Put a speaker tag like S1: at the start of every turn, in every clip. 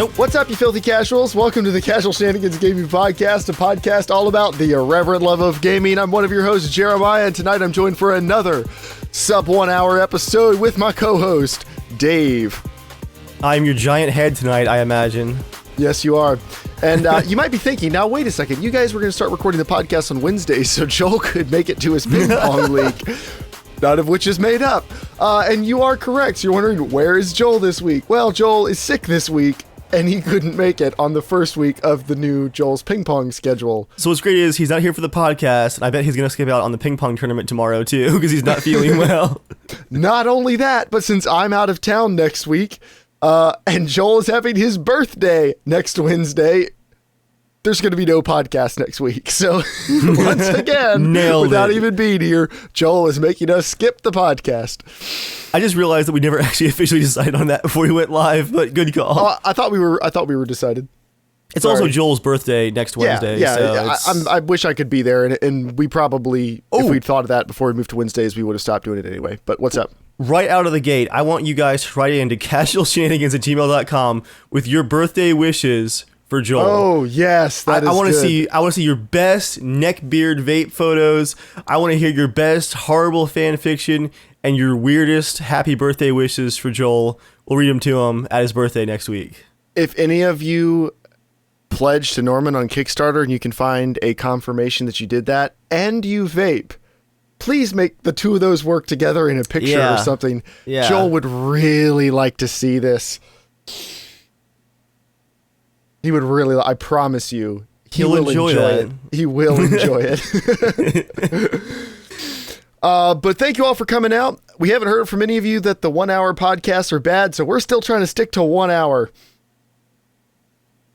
S1: Nope.
S2: What's up, you filthy casuals? Welcome to the Casual Shenanigans Gaming Podcast, a podcast all about the irreverent love of gaming. I'm one of your hosts, Jeremiah, and tonight I'm joined for another sub 1 hour episode with my co-host, Dave.
S1: I'm your giant head tonight, I imagine.
S2: Yes, you are. And you might be thinking, now wait a second, you guys were going to start recording the podcast on Wednesdays so Joel could make it to his ping pong league, none of which is made up. And you are correct. So you're wondering, where is Joel this week? Well, Joel is sick this week, and he couldn't make it on the first week of the new Joel's ping pong schedule.
S1: So what's great is he's not here for the podcast, and I bet he's going to skip out on the ping pong tournament tomorrow too, because he's not feeling well.
S2: Not only that, but since I'm out of town next week, and Joel is having his birthday next Wednesday, there's going to be no podcast next week. So once again, without even being here, Joel is making us skip the podcast.
S1: I just realized that we never actually officially decided on that before we went live, but good call.
S2: Oh, I thought we were decided.
S1: It's
S2: Sorry.
S1: also Joel's birthday next Wednesday.
S2: Yeah.
S1: So
S2: I wish I could be there, and we probably, if we'd thought of that before we moved to Wednesdays, we would have stopped doing it anyway. But what's up?
S1: Right out of the gate, I want you guys to write into casualshenanigans@gmail.com with your birthday wishes for Joel.
S2: Oh yes,
S1: I want to see your best neckbeard vape photos. I want to hear your best horrible fan fiction and your weirdest happy birthday wishes for Joel. We'll read them to him at his birthday next week.
S2: If any of you pledge to Norman on Kickstarter and you can find a confirmation that you did that and you vape, please make the two of those work together in a picture or something.
S1: Yeah.
S2: Joel would really like to see this. He would really, I promise you,
S1: He'll enjoy
S2: it. He will enjoy it. But thank you all for coming out. We haven't heard from any of you that the 1 hour podcasts are bad, so we're still trying to stick to 1 hour.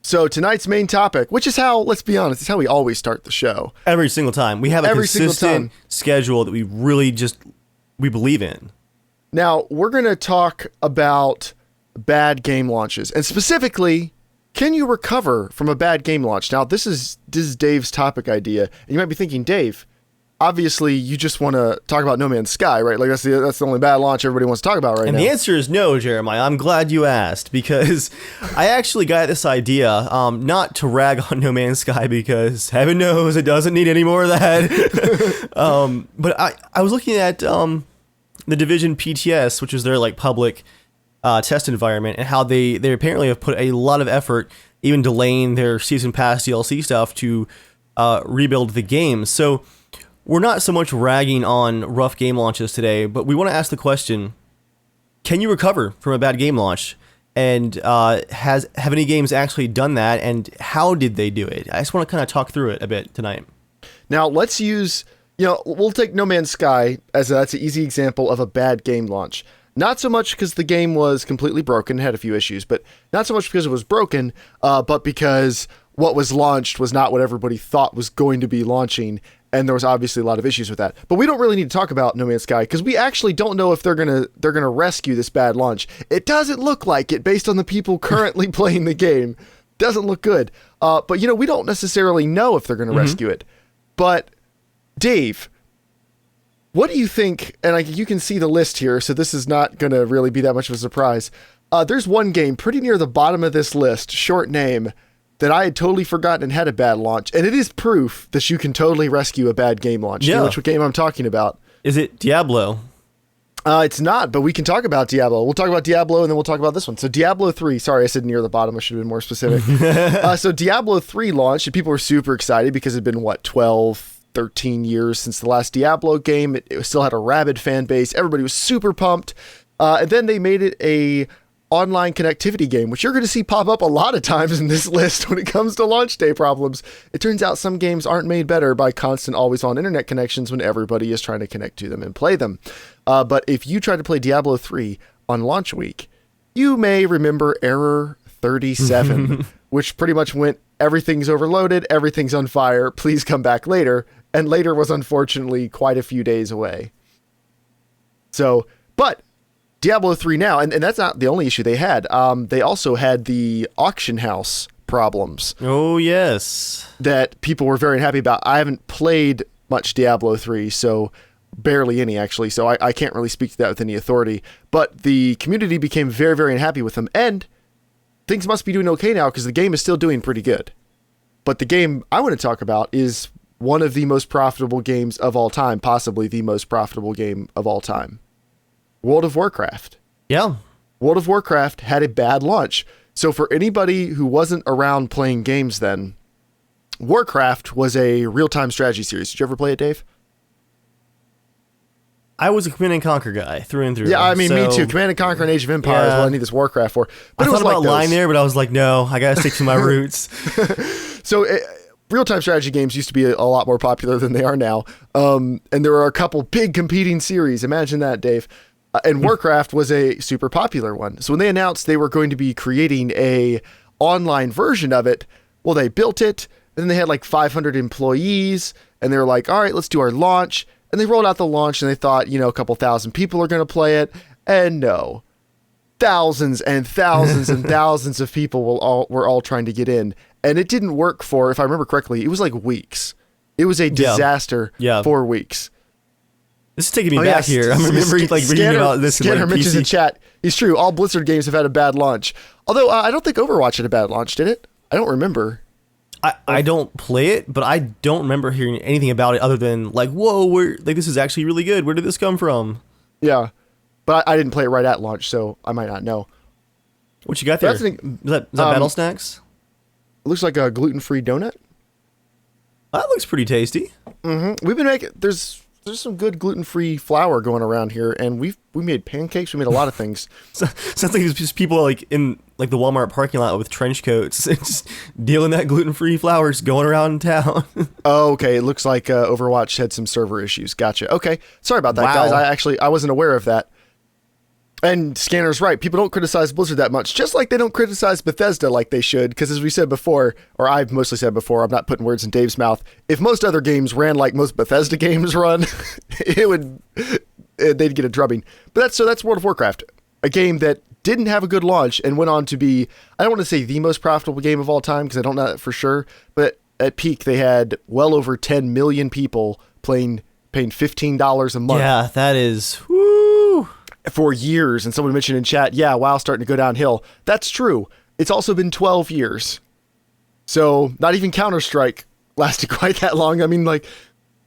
S2: So tonight's main topic, which is how, let's be honest, it's how we always start the show.
S1: Every single time. We have a consistent schedule that we really we believe in.
S2: Now, we're going to talk about bad game launches, and specifically, can you recover from a bad game launch? Now, this is Dave's topic idea, and you might be thinking, Dave, obviously you just want to talk about No Man's Sky, right? Like that's the only bad launch everybody wants to talk about right now.
S1: And the answer is no, Jeremiah. I'm glad you asked, because I actually got this idea, not to rag on No Man's Sky, because heaven knows it doesn't need any more of that. But I was looking at the Division PTS, which is their like public test environment, and how they apparently have put a lot of effort, even delaying their season pass DLC stuff to rebuild the game. So we're not so much ragging on rough game launches today, but we want to ask the question, can you recover from a bad game launch? And have any games actually done that, and how did they do it? I just want to kind of talk through it a bit tonight.
S2: Now, let's use, we'll take No Man's Sky as that's an easy example of a bad game launch. Not so much because the game was completely broken, had a few issues, but not so much because it was broken, but because what was launched was not what everybody thought was going to be launching, and there was obviously a lot of issues with that. But we don't really need to talk about No Man's Sky because we actually don't know if they're gonna rescue this bad launch. It doesn't look like it based on the people currently playing the game. Doesn't look good. But we don't necessarily know if they're gonna rescue it. But Dave, what do you think? And you can see the list here, so this is not gonna really be that much of a surprise. There's one game pretty near the bottom of this list, short name, that I had totally forgotten and had a bad launch, and it is proof that you can totally rescue a bad game launch.
S1: Yeah.
S2: You know which game I'm talking about?
S1: Is it Diablo?
S2: It's not, but we can talk about Diablo. We'll talk about Diablo, and then we'll talk about this one. So Diablo 3, sorry, I said near the bottom. I should have been more specific. So Diablo 3 launched, and people were super excited because it had been, 12, 13 years since the last Diablo game. It still had a rabid fan base. Everybody was super pumped. And then they made it a online connectivity game, which you're going to see pop up a lot of times in this list when it comes to launch day problems. It turns out some games aren't made better by constant always-on internet connections when everybody is trying to connect to them and play them. But if you try to play Diablo 3 on launch week, you may remember error 37, which pretty much went, everything's overloaded, everything's on fire, please come back later. And later was unfortunately quite a few days away. So, but Diablo 3 now, and that's not the only issue they had. They also had the auction house problems.
S1: Oh, yes.
S2: That people were very happy about. I haven't played much Diablo 3, so barely any, actually, so I can't really speak to that with any authority. But the community became very, very unhappy with them, and things must be doing okay now because the game is still doing pretty good. But the game I want to talk about is one of the most profitable games of all time, possibly the most profitable game of all time. World of Warcraft.
S1: Yeah.
S2: World of Warcraft had a bad launch. So for anybody who wasn't around playing games then, Warcraft was a real-time strategy series. Did you ever play it, Dave?
S1: I was a Command and Conquer guy through and through.
S2: Yeah, I mean, me too. Command and Conquer and Age of Empires is what I need this Warcraft for. But
S1: I
S2: it was
S1: thought about
S2: like
S1: lying there, but I was like, no, I gotta stick to my roots.
S2: So real-time strategy games used to be a lot more popular than they are now. And there were a couple big competing series. Imagine that, Dave. And Warcraft was a super popular one. So when they announced they were going to be creating a online version of it, well, they built it, and then they had like 500 employees, and they were like, all right, let's do our launch. And they rolled out the launch, and they thought, a couple thousand people are going to play it. And no, thousands and thousands and thousands of people were all trying to get in. And it didn't work for, if I remember correctly, it was like weeks. It was a disaster for weeks.
S1: This is taking me back here. I'm remembering reading about this.
S2: Scanner mentions in chat. It's true. All Blizzard games have had a bad launch. Although I don't think Overwatch had a bad launch, did it? I don't remember.
S1: I don't play it, but I don't remember hearing anything about it other than like, whoa, this is actually really good. Where did this come from?
S2: Yeah, but I didn't play it right at launch, so I might not know.
S1: What you got there? Is that Battle Snacks?
S2: It looks like a gluten-free donut.
S1: That looks pretty tasty.
S2: Mm-hmm. We've been making there's some good gluten-free flour going around here, and we made pancakes. We made a lot of things.
S1: Sounds like there's just people like in like the Walmart parking lot with trench coats, just dealing that gluten-free flour, just going around town.
S2: Oh, okay. It looks like Overwatch had some server issues. Gotcha. Okay, sorry about that, guys. I wasn't aware of that. And Scanner's right. People don't criticize Blizzard that much, just like they don't criticize Bethesda like they should. Because as we said before, or I've mostly said before, I'm not putting words in Dave's mouth. If most other games ran like most Bethesda games run, they'd get a drubbing. But that's World of Warcraft, a game that didn't have a good launch and went on to be, I don't want to say the most profitable game of all time because I don't know that for sure. But at peak, they had well over 10 million people paying $15 a month.
S1: Yeah, that is. Woo.
S2: For years, and someone mentioned in chat, yeah, WoW starting to go downhill. That's true. It's also been 12 years. So not even Counter-Strike lasted quite that long. I mean,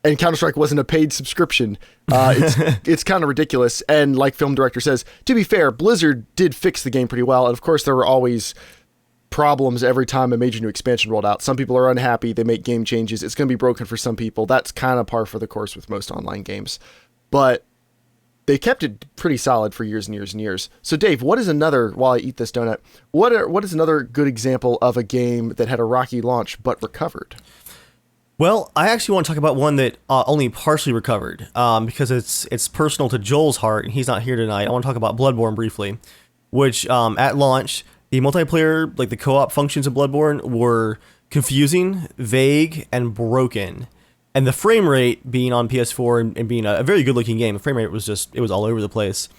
S2: and Counter-Strike wasn't a paid subscription. It's kind of ridiculous. And like Film Director says, to be fair, Blizzard did fix the game pretty well. And of course, there were always problems every time a major new expansion rolled out. Some people are unhappy. They make game changes. It's going to be broken for some people. That's kind of par for the course with most online games. But they kept it pretty solid for years and years and years. So Dave, what is another, while I eat this donut, what is another good example of a game that had a rocky launch but recovered?
S1: Well, I actually want to talk about one that only partially recovered because it's personal to Joel's heart, and he's not here tonight. I want to talk about Bloodborne briefly, which at launch, the multiplayer, like the co-op functions of Bloodborne, were confusing, vague, and broken. And the frame rate being on PS4 and being a very good looking game, the frame rate was it was all over the place.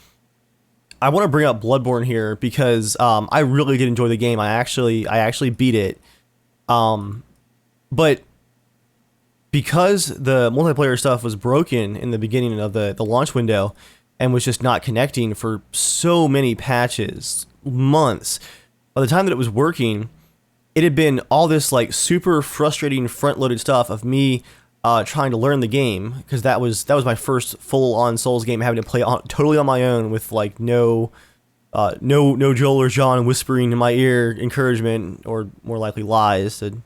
S1: I want to bring up Bloodborne here because I really did enjoy the game. I actually beat it. But because the multiplayer stuff was broken in the beginning of the launch window and was just not connecting for so many patches, months, by the time that it was working, it had been all this like super frustrating front-loaded stuff of me trying to learn the game, because that was my first full-on Souls game, having to play totally on my own with like no Joel or John whispering in my ear encouragement, or more likely lies to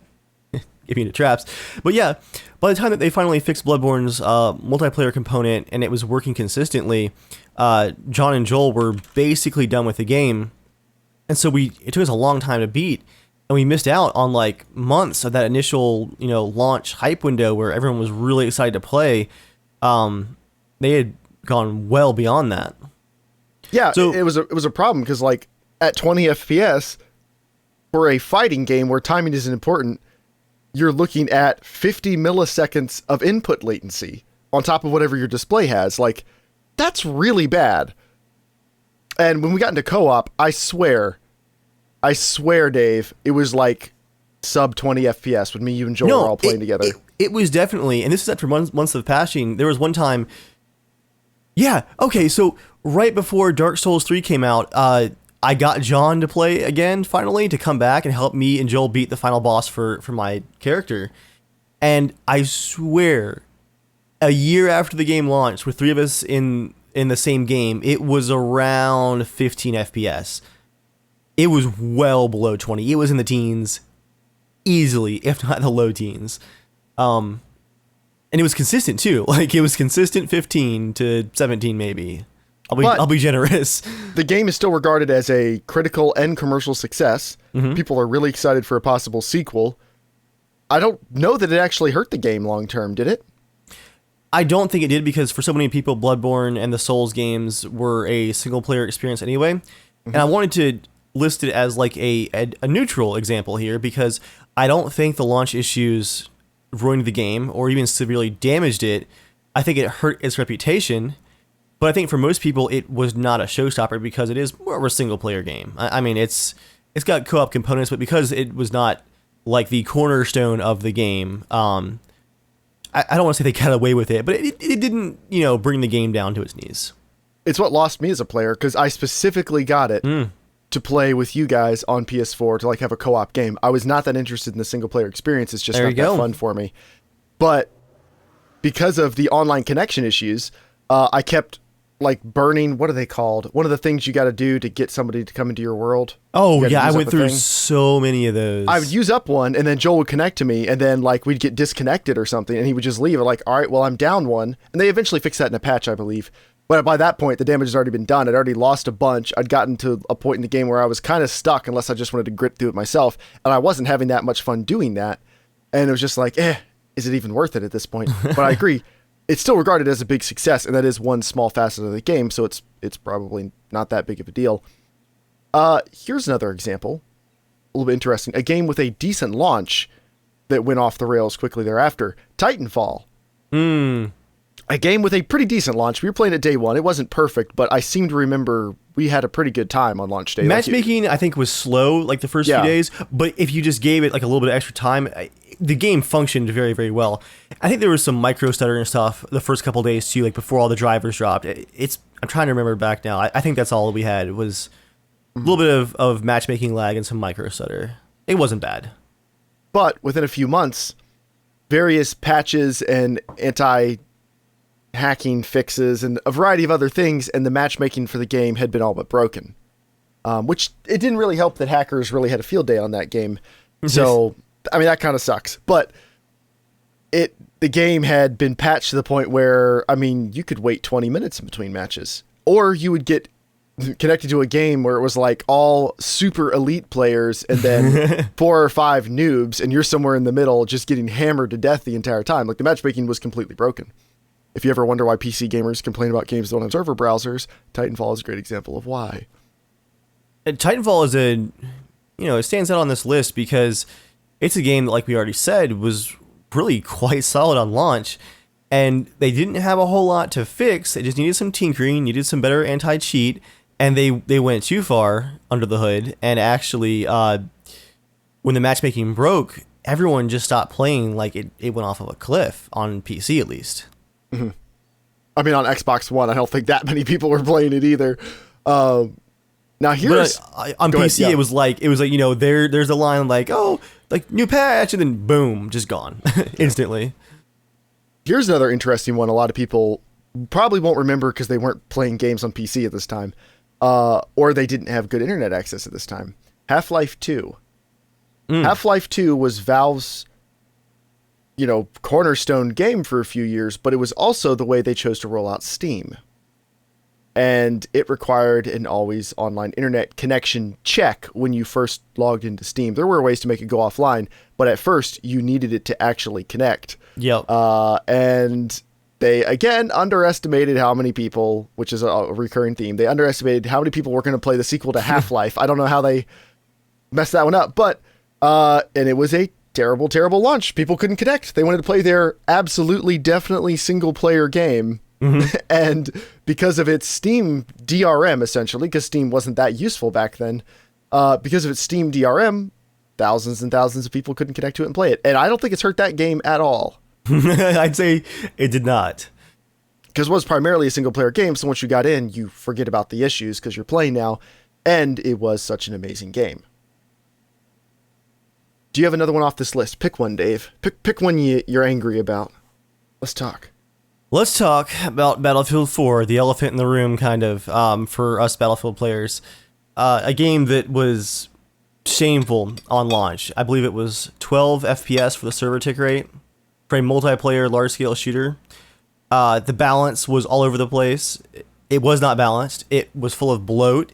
S1: get me into traps. But yeah, by the time that they finally fixed Bloodborne's multiplayer component and it was working consistently, John and Joel were basically done with the game, and so it took us a long time to beat. And we missed out on like months of that initial, launch hype window where everyone was really excited to play. They had gone well beyond that.
S2: Yeah, so it was a problem because like at 20 FPS for a fighting game where timing isn't important, you're looking at 50 milliseconds of input latency on top of whatever your display has. Like, that's really bad. And when we got into co-op, I swear, Dave, it was like sub 20 FPS when me, you, and Joel were all playing together.
S1: It was definitely, and this is after months of patching. There was one time, yeah, okay, so right before Dark Souls 3 came out, I got John to play again finally, to come back and help me and Joel beat the final boss for my character. And I swear, a year after the game launched, with 3 of us in the same game, it was around 15 FPS. It was well below 20. It was in the teens, easily, if not the low teens. And it was consistent too. Like, it was consistent 15 to 17 maybe. I'll be generous.
S2: The game is still regarded as a critical and commercial success.
S1: Mm-hmm.
S2: People are really excited for a possible sequel. I don't know that it actually hurt the game long term, did it?
S1: I don't think it did, because for so many people, Bloodborne and the Souls games were a single player experience anyway. Mm-hmm. And I wanted to list it as like a neutral example here, because I don't think the launch issues ruined the game or even severely damaged it. I think it hurt its reputation. But I think for most people, it was not a showstopper, because it is more of a single-player game. I mean, it's got co-op components, but because it was not like the cornerstone of the game, I don't want to say they got away with it, but it didn't, bring the game down to its knees.
S2: It's what lost me as a player, because I specifically got it to play with you guys on PS4 to like have a co-op game. I was not that interested in the single-player experience. It's just not that fun for me. But because of the online connection issues, I kept like burning, what are they called? One of the things you got to do to get somebody to come into your world.
S1: Oh yeah, I went through so many of those.
S2: I would use up one, and then Joel would connect to me, and then like we'd get disconnected or something, and he would just leave. I'm like, all right, well, I'm down one. And they eventually fixed that in a patch, I believe. But by that point, the damage has already been done. I'd already lost a bunch. I'd gotten to a point in the game where I was kind of stuck, unless I just wanted to grit through it myself. And I wasn't having that much fun doing that. And it was just like, is it even worth it at this point? But I agree. It's still regarded as a big success, and that is one small facet of the game, so it's probably not that big of a deal. Here's another example, a little bit interesting. A game with a decent launch that went off the rails quickly thereafter. Titanfall. A game with a pretty decent launch. We were playing it day one. It wasn't perfect, but I seem to remember we had a pretty good time on launch day.
S1: Matchmaking, I think, was slow like the first few days, but if you just gave it like a little bit of extra time, the game functioned very, very well. I think there was some micro stutter and stuff the first couple days too, like before all the drivers dropped. I'm trying to remember back now. I think that's all we had was a little bit of matchmaking lag and some micro stutter. It wasn't bad.
S2: But within a few months, various patches and anti-hacking fixes and a variety of other things, and the matchmaking for the game had been all but broken. Which it didn't really help that hackers really had a field day on that game. So, I mean, that kind of sucks. But the game had been patched to the point where, I mean, you could wait 20 minutes in between matches. Or you would get connected to a game where it was like all super elite players and then 4 or 5 noobs, and you're somewhere in the middle just getting hammered to death the entire time. Like, the matchmaking was completely broken. If you ever wonder why PC gamers complain about games that don't have server browsers, Titanfall is a great example of why.
S1: And Titanfall is it stands out on this list because it's a game that, like we already said, was really quite solid on launch, and they didn't have a whole lot to fix. They just needed some tinkering, needed some better anti-cheat, and they went too far under the hood, and actually, when the matchmaking broke, everyone just stopped playing. Like, it went off of a cliff, on PC at least.
S2: Mm-hmm. I mean, on Xbox One, I don't think that many people were playing it either. Now here's
S1: on PC, ahead, it was like there's a line like, oh, like new patch, and then boom, just gone instantly.
S2: Here's another interesting one. A lot of people probably won't remember because they weren't playing games on PC at this time, or they didn't have good internet access at this time. Half-Life 2. Half-Life 2 was Valve's cornerstone game for a few years, but it was also the way they chose to roll out Steam. And it required an always online internet connection check when you first logged into Steam. There were ways to make it go offline, but at first you needed it to actually connect.
S1: Yep.
S2: And they, again, underestimated how many people, which is a recurring theme, they underestimated how many people were going to play the sequel to Half-Life. I don't know how they messed that one up, but and it was a terrible, terrible launch. People couldn't connect. They wanted to play their absolutely, definitely single-player game. Mm-hmm. And because of its Steam DRM, essentially, because Steam wasn't that useful back then, because of its Steam DRM, thousands and thousands of people couldn't connect to it and play it. And I don't think it's hurt that game at all.
S1: I'd say it did not.
S2: Because it was primarily a single-player game, so once you got in, you forget about the issues because you're playing now. And it was such an amazing game. Do you have another one off this list? Pick one, Dave. Pick one you're angry about. Let's talk.
S1: Let's talk about Battlefield 4, the elephant in the room, kind of, for us Battlefield players. A game that was shameful on launch. I believe it was 12 FPS for the server tick rate for a multiplayer large-scale shooter. The balance was all over the place. It was not balanced. It was full of bloat.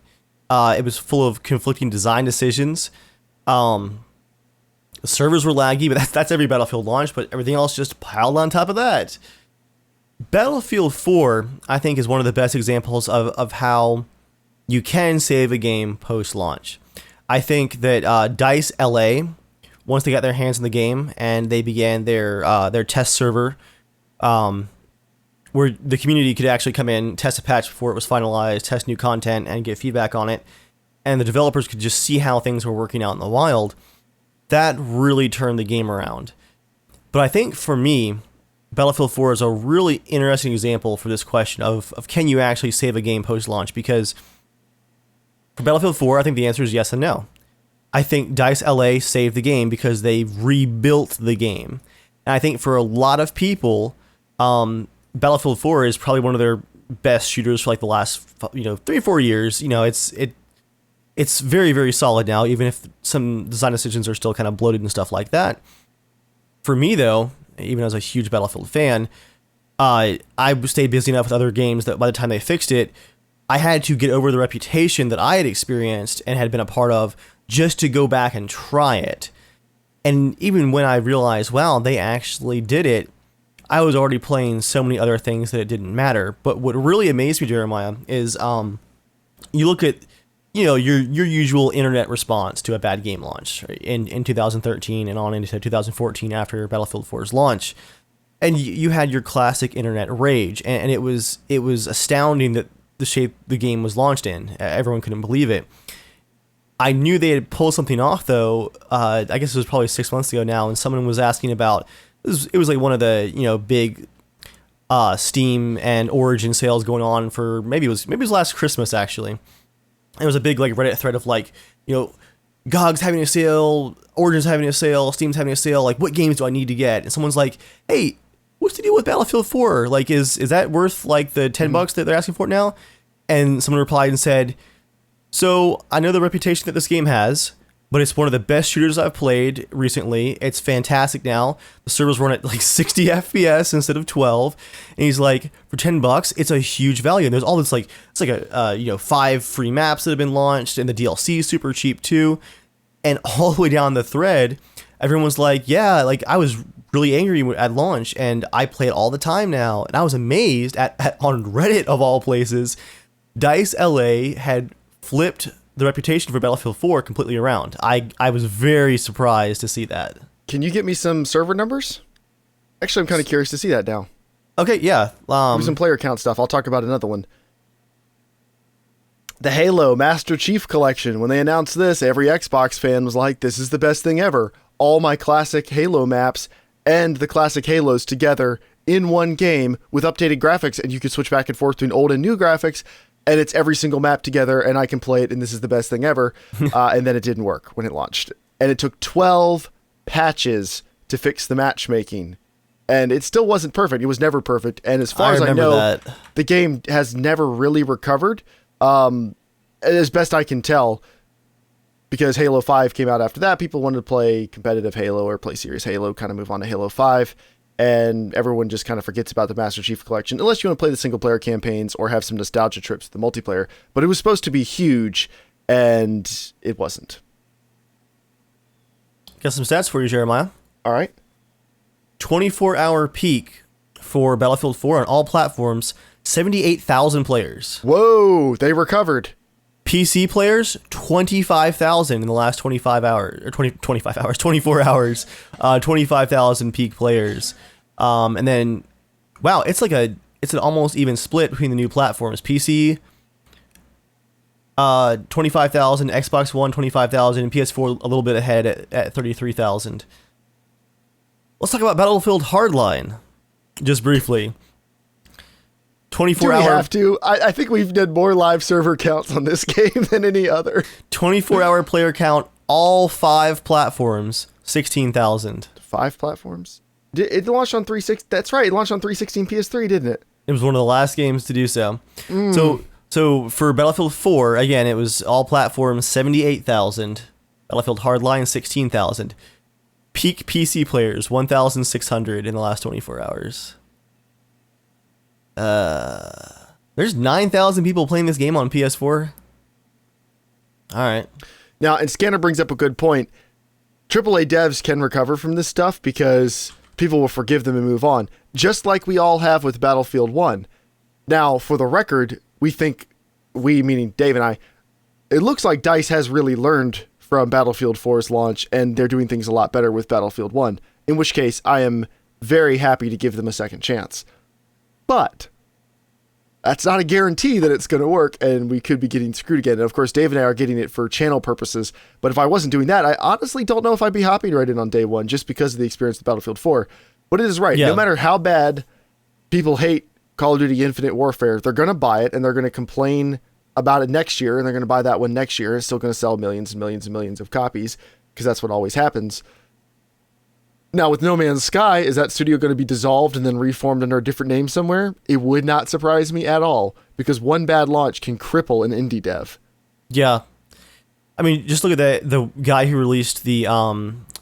S1: It was full of conflicting design decisions. The servers were laggy, but that's every Battlefield launch, but everything else just piled on top of that. Battlefield 4, I think, is one of the best examples of how you can save a game post-launch. I think that DICE LA, once they got their hands in the game and they began their test server, where the community could actually come in, test a patch before it was finalized, test new content, and get feedback on it, and the developers could just see how things were working out in the wild, that really turned the game around. But I think for me, Battlefield 4 is a really interesting example for this question of can you actually save a game post-launch? Because for Battlefield 4, I think the answer is yes and no. I think DICE LA saved the game because they rebuilt the game. And I think for a lot of people, Battlefield 4 is probably one of their best shooters for like the last 3 or 4 years. It's very, very solid now, even if some design decisions are still kind of bloated and stuff like that. For me, though, even as a huge Battlefield fan, I stayed busy enough with other games that by the time they fixed it, I had to get over the reputation that I had experienced and had been a part of just to go back and try it. And even when I realized, wow, they actually did it, I was already playing so many other things that it didn't matter. But what really amazed me, Jeremiah, is you look at your usual internet response to a bad game launch in 2013 and on into 2014 after Battlefield 4's launch, and you had your classic internet rage, and it was astounding that the shape the game was launched in. Everyone couldn't believe it. I knew they had pulled something off, though. I guess it was probably 6 months ago now, and someone was asking about it was like one of the big Steam and Origin sales going on for maybe it was last Christmas actually. There was a big like Reddit thread of like, GOG's having a sale, Origin's having a sale, Steam's having a sale, like what games do I need to get? And someone's like, hey, what's the deal with Battlefield 4? Like is that worth like the $10 that they're asking for it now? And someone replied and said, so I know the reputation that this game has, but it's one of the best shooters I've played recently. It's fantastic now. The servers run at like 60 FPS instead of 12. And he's like, for $10, it's a huge value. And there's all this like, it's like 5 free maps that have been launched, and the DLC is super cheap too. And all the way down the thread, everyone was like, yeah, like I was really angry at launch and I play it all the time now. And I was amazed at on Reddit of all places, DICE LA had flipped the reputation for Battlefield 4 completely around. I was very surprised to see that.
S2: Can you get me some server numbers? Actually, I'm kind of curious to see that now.
S1: Okay, yeah.
S2: Some player count stuff. I'll talk about another one. The Halo Master Chief Collection. When they announced this, every Xbox fan was like, this is the best thing ever. All my classic Halo maps and the classic Halos together in one game with updated graphics, and you could switch back and forth between old and new graphics, and it's every single map together, and I can play it, and this is the best thing ever. And then it didn't work when it launched. And it took 12 patches to fix the matchmaking. And it still wasn't perfect. It was never perfect. And as far as I know, the game has never really recovered, as best I can tell, because Halo 5 came out after that. People wanted to play competitive Halo or play serious Halo, kind of move on to Halo 5. And everyone just kind of forgets about the Master Chief Collection, unless you want to play the single-player campaigns or have some nostalgia trips to the multiplayer. But it was supposed to be huge, and it wasn't.
S1: Got some stats for you, Jeremiah.
S2: All right.
S1: 24-hour peak for Battlefield 4 on all platforms, 78,000 players.
S2: Whoa, they recovered.
S1: PC players, 25,000 in the last 24 hours, 25,000 peak players. And then, wow, it's an almost even split between the new platforms. PC, 25,000, Xbox One, 25,000, and PS4 a little bit ahead at 33,000. Let's talk about Battlefield Hardline, just briefly. 24
S2: Do we
S1: hour
S2: have to? I think we've done more live server counts on this game than any other.
S1: 24-hour player count, all 5 platforms, 16,000.
S2: 5 platforms? It launched on 360. That's right. It launched on 316 PS3, didn't it?
S1: It was one of the last games to do so. So for Battlefield 4, again, it was all platforms, 78,000. Battlefield Hardline, 16,000. Peak PC players, 1,600 in the last 24 hours. There's 9,000 people playing this game on PS4. All right.
S2: Now, and Scanner brings up a good point. AAA devs can recover from this stuff because people will forgive them and move on, just like we all have with Battlefield 1. Now, for the record, we think, we meaning Dave and I, it looks like DICE has really learned from Battlefield 4's launch, and they're doing things a lot better with Battlefield 1, in which case I am very happy to give them a second chance. But that's not a guarantee that it's going to work, and we could be getting screwed again. And of course, Dave and I are getting it for channel purposes, but if I wasn't doing that, I honestly don't know if I'd be happy to write it on day one, just because of the experience with Battlefield 4. But it is right.
S1: Yeah.
S2: No matter how bad people hate Call of Duty Infinite Warfare, they're going to buy it, and they're going to complain about it next year, and they're going to buy that one next year, and it's still going to sell millions and millions and millions of copies, because that's what always happens. Now, with No Man's Sky, is that studio going to be dissolved and then reformed under a different name somewhere? It would not surprise me at all, because one bad launch can cripple an indie dev.
S1: Yeah. I mean, just look at the guy who released the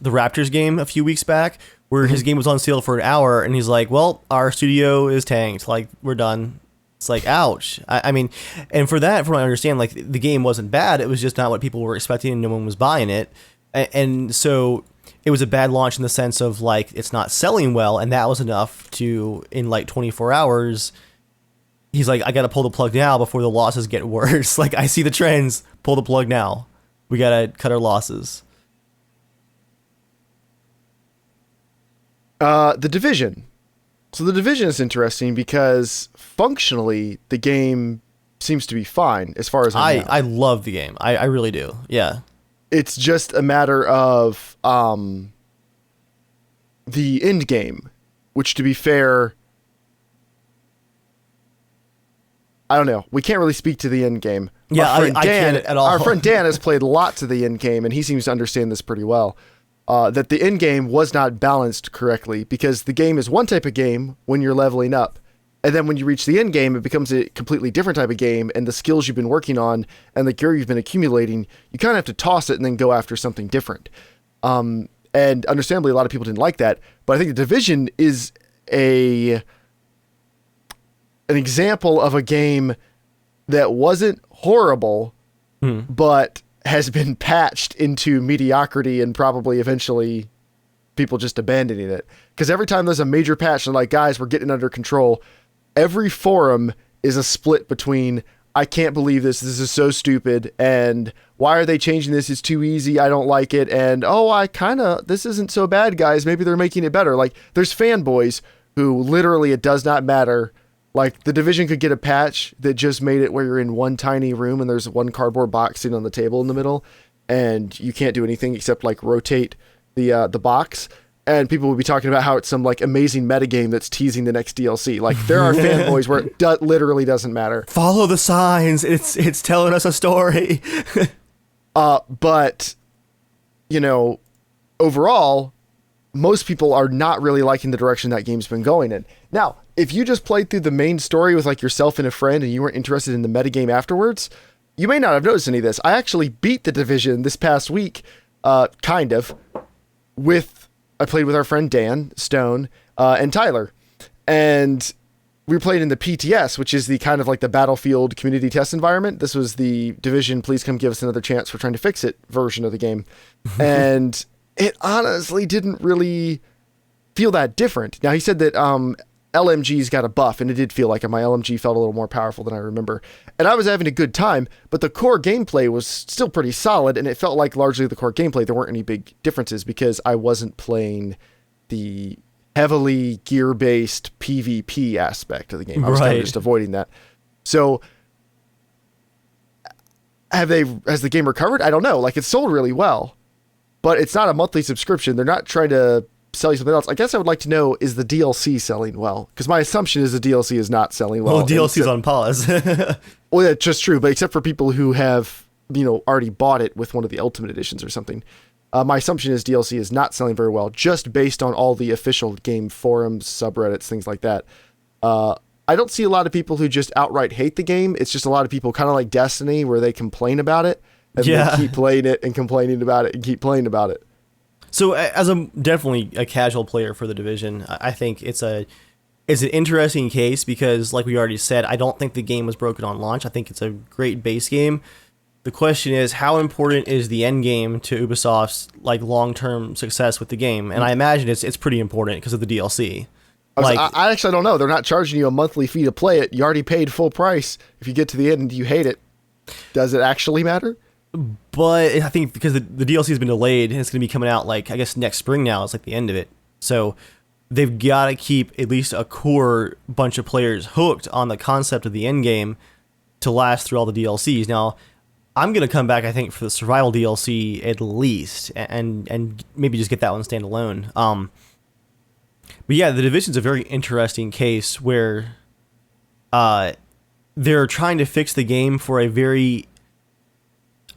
S1: Raptors game a few weeks back, where his game was on sale for an hour, and he's like, well, our studio is tanked. Like, we're done. It's like, ouch. I mean, and for that, from what I understand, like, the game wasn't bad. It was just not what people were expecting, and no one was buying it. And so it was a bad launch in the sense of, like, it's not selling well, and that was enough to, in, like, 24 hours, he's like, I got to pull the plug now before the losses get worse. Like, I see the trends. Pull the plug now. We got to cut our losses.
S2: The Division. So The Division is interesting because functionally the game seems to be fine as far as
S1: I love the game. I really do. Yeah.
S2: It's just a matter of the end game, which, to be fair, I don't know. We can't really speak to the end game.
S1: Yeah, I can't at all.
S2: Our friend Dan has played lots of the end game, and he seems to understand this pretty well. That the end game was not balanced correctly, because the game is one type of game when you're leveling up, and then when you reach the end game, it becomes a completely different type of game, and the skills you've been working on and the gear you've been accumulating, you kind of have to toss it and then go after something different. And understandably, a lot of people didn't like that, but I think The Division is an example of a game that wasn't horrible, but has been patched into mediocrity and probably eventually people just abandoning it. Because every time there's a major patch, they're like, guys, we're getting under control. Every forum is a split between, I can't believe this is so stupid, and why are they changing this? It's too easy, I don't like it, and this isn't so bad, guys, maybe they're making it better. Like, there's fanboys who literally, it does not matter. Like, The Division could get a patch that just made it where you're in one tiny room and there's one cardboard box sitting on the table in the middle, and you can't do anything except, like, rotate the box. And people will be talking about how it's some, like, amazing metagame that's teasing the next DLC. Like, there are fanboys where it literally doesn't matter.
S1: Follow the signs. It's telling us a story.
S2: But, you know, overall, most people are not really liking the direction that game's been going in. Now, if you just played through the main story with, like, yourself and a friend and you weren't interested in the metagame afterwards, you may not have noticed any of this. I actually beat The Division this past week, kind of, I played with our friend Dan Stone and Tyler. And we played in the PTS, which is the kind of like the Battlefield community test environment. This was the Division, please come give us another chance, for trying to fix it version of the game. And it honestly didn't really feel that different. Now, he said that LMG's got a buff, and it did feel like it. My LMG felt a little more powerful than I remember. And I was having a good time, but the core gameplay was still pretty solid, and it felt like largely the core gameplay, there weren't any big differences because I wasn't playing the heavily gear-based PvP aspect of the game. I was kind of just avoiding that. So has the game recovered? I don't know. Like, it's sold really well, but it's not a monthly subscription. They're not trying to sell you something else, I guess I would like to know, is the DLC selling well? Because my assumption is the DLC is not selling well.
S1: Well, DLC's on pause.
S2: Well, that's just true, but except for people who have, already bought it with one of the Ultimate Editions or something. My assumption is DLC is not selling very well, just based on all the official game forums, subreddits, things like that. I don't see a lot of people who just outright hate the game. It's just a lot of people kind of like Destiny, where they complain about it, and they keep playing it and complaining about it and keep playing about it.
S1: So as I'm definitely a casual player for The Division, I think it's an interesting case because, like we already said, I don't think the game was broken on launch. I think it's a great base game. The question is, how important is the end game to Ubisoft's long-term success with the game? And I imagine it's pretty important because of the DLC.
S2: I actually don't know. They're not charging you a monthly fee to play it. You already paid full price. If you get to the end and you hate it, does it actually matter?
S1: But I think because the DLC has been delayed and it's going to be coming out I guess next spring now. It's the end of it. So they've got to keep at least a core bunch of players hooked on the concept of the end game to last through all the DLCs. Now, I'm going to come back, I think, for the survival DLC at least, and maybe just get that one standalone. But yeah, The Division's a very interesting case where they're trying to fix the game for a very,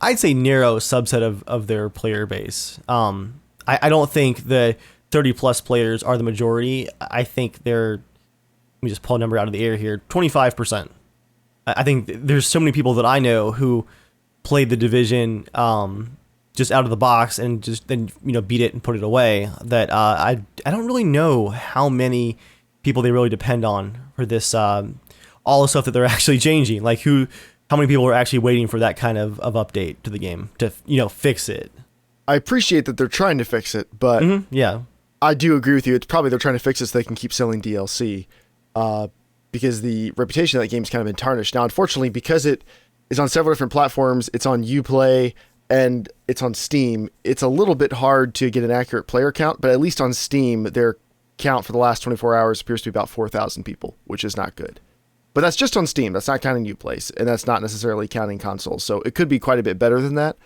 S1: I'd say, narrow subset of their player base. I don't think the 30-plus players are the majority. I think they're, let me just pull a number out of the air here, 25%. I think there's so many people that I know who played The Division just out of the box and just then beat it and put it away, that I don't really know how many people they really depend on for this all the stuff that they're actually changing. How many people are actually waiting for that kind of update to the game to fix it.
S2: I appreciate that they're trying to fix it, but
S1: yeah,
S2: I do agree with you. It's probably they're trying to fix it so they can keep selling DLC, because the reputation of that game's kind of been tarnished. Now, unfortunately, because it is on several different platforms, it's on Uplay, and it's on Steam, it's a little bit hard to get an accurate player count, but at least on Steam, their count for the last 24 hours appears to be about 4,000 people, which is not good. But that's just on Steam. That's not counting Uplay, and that's not necessarily counting consoles. So it could be quite a bit better than that.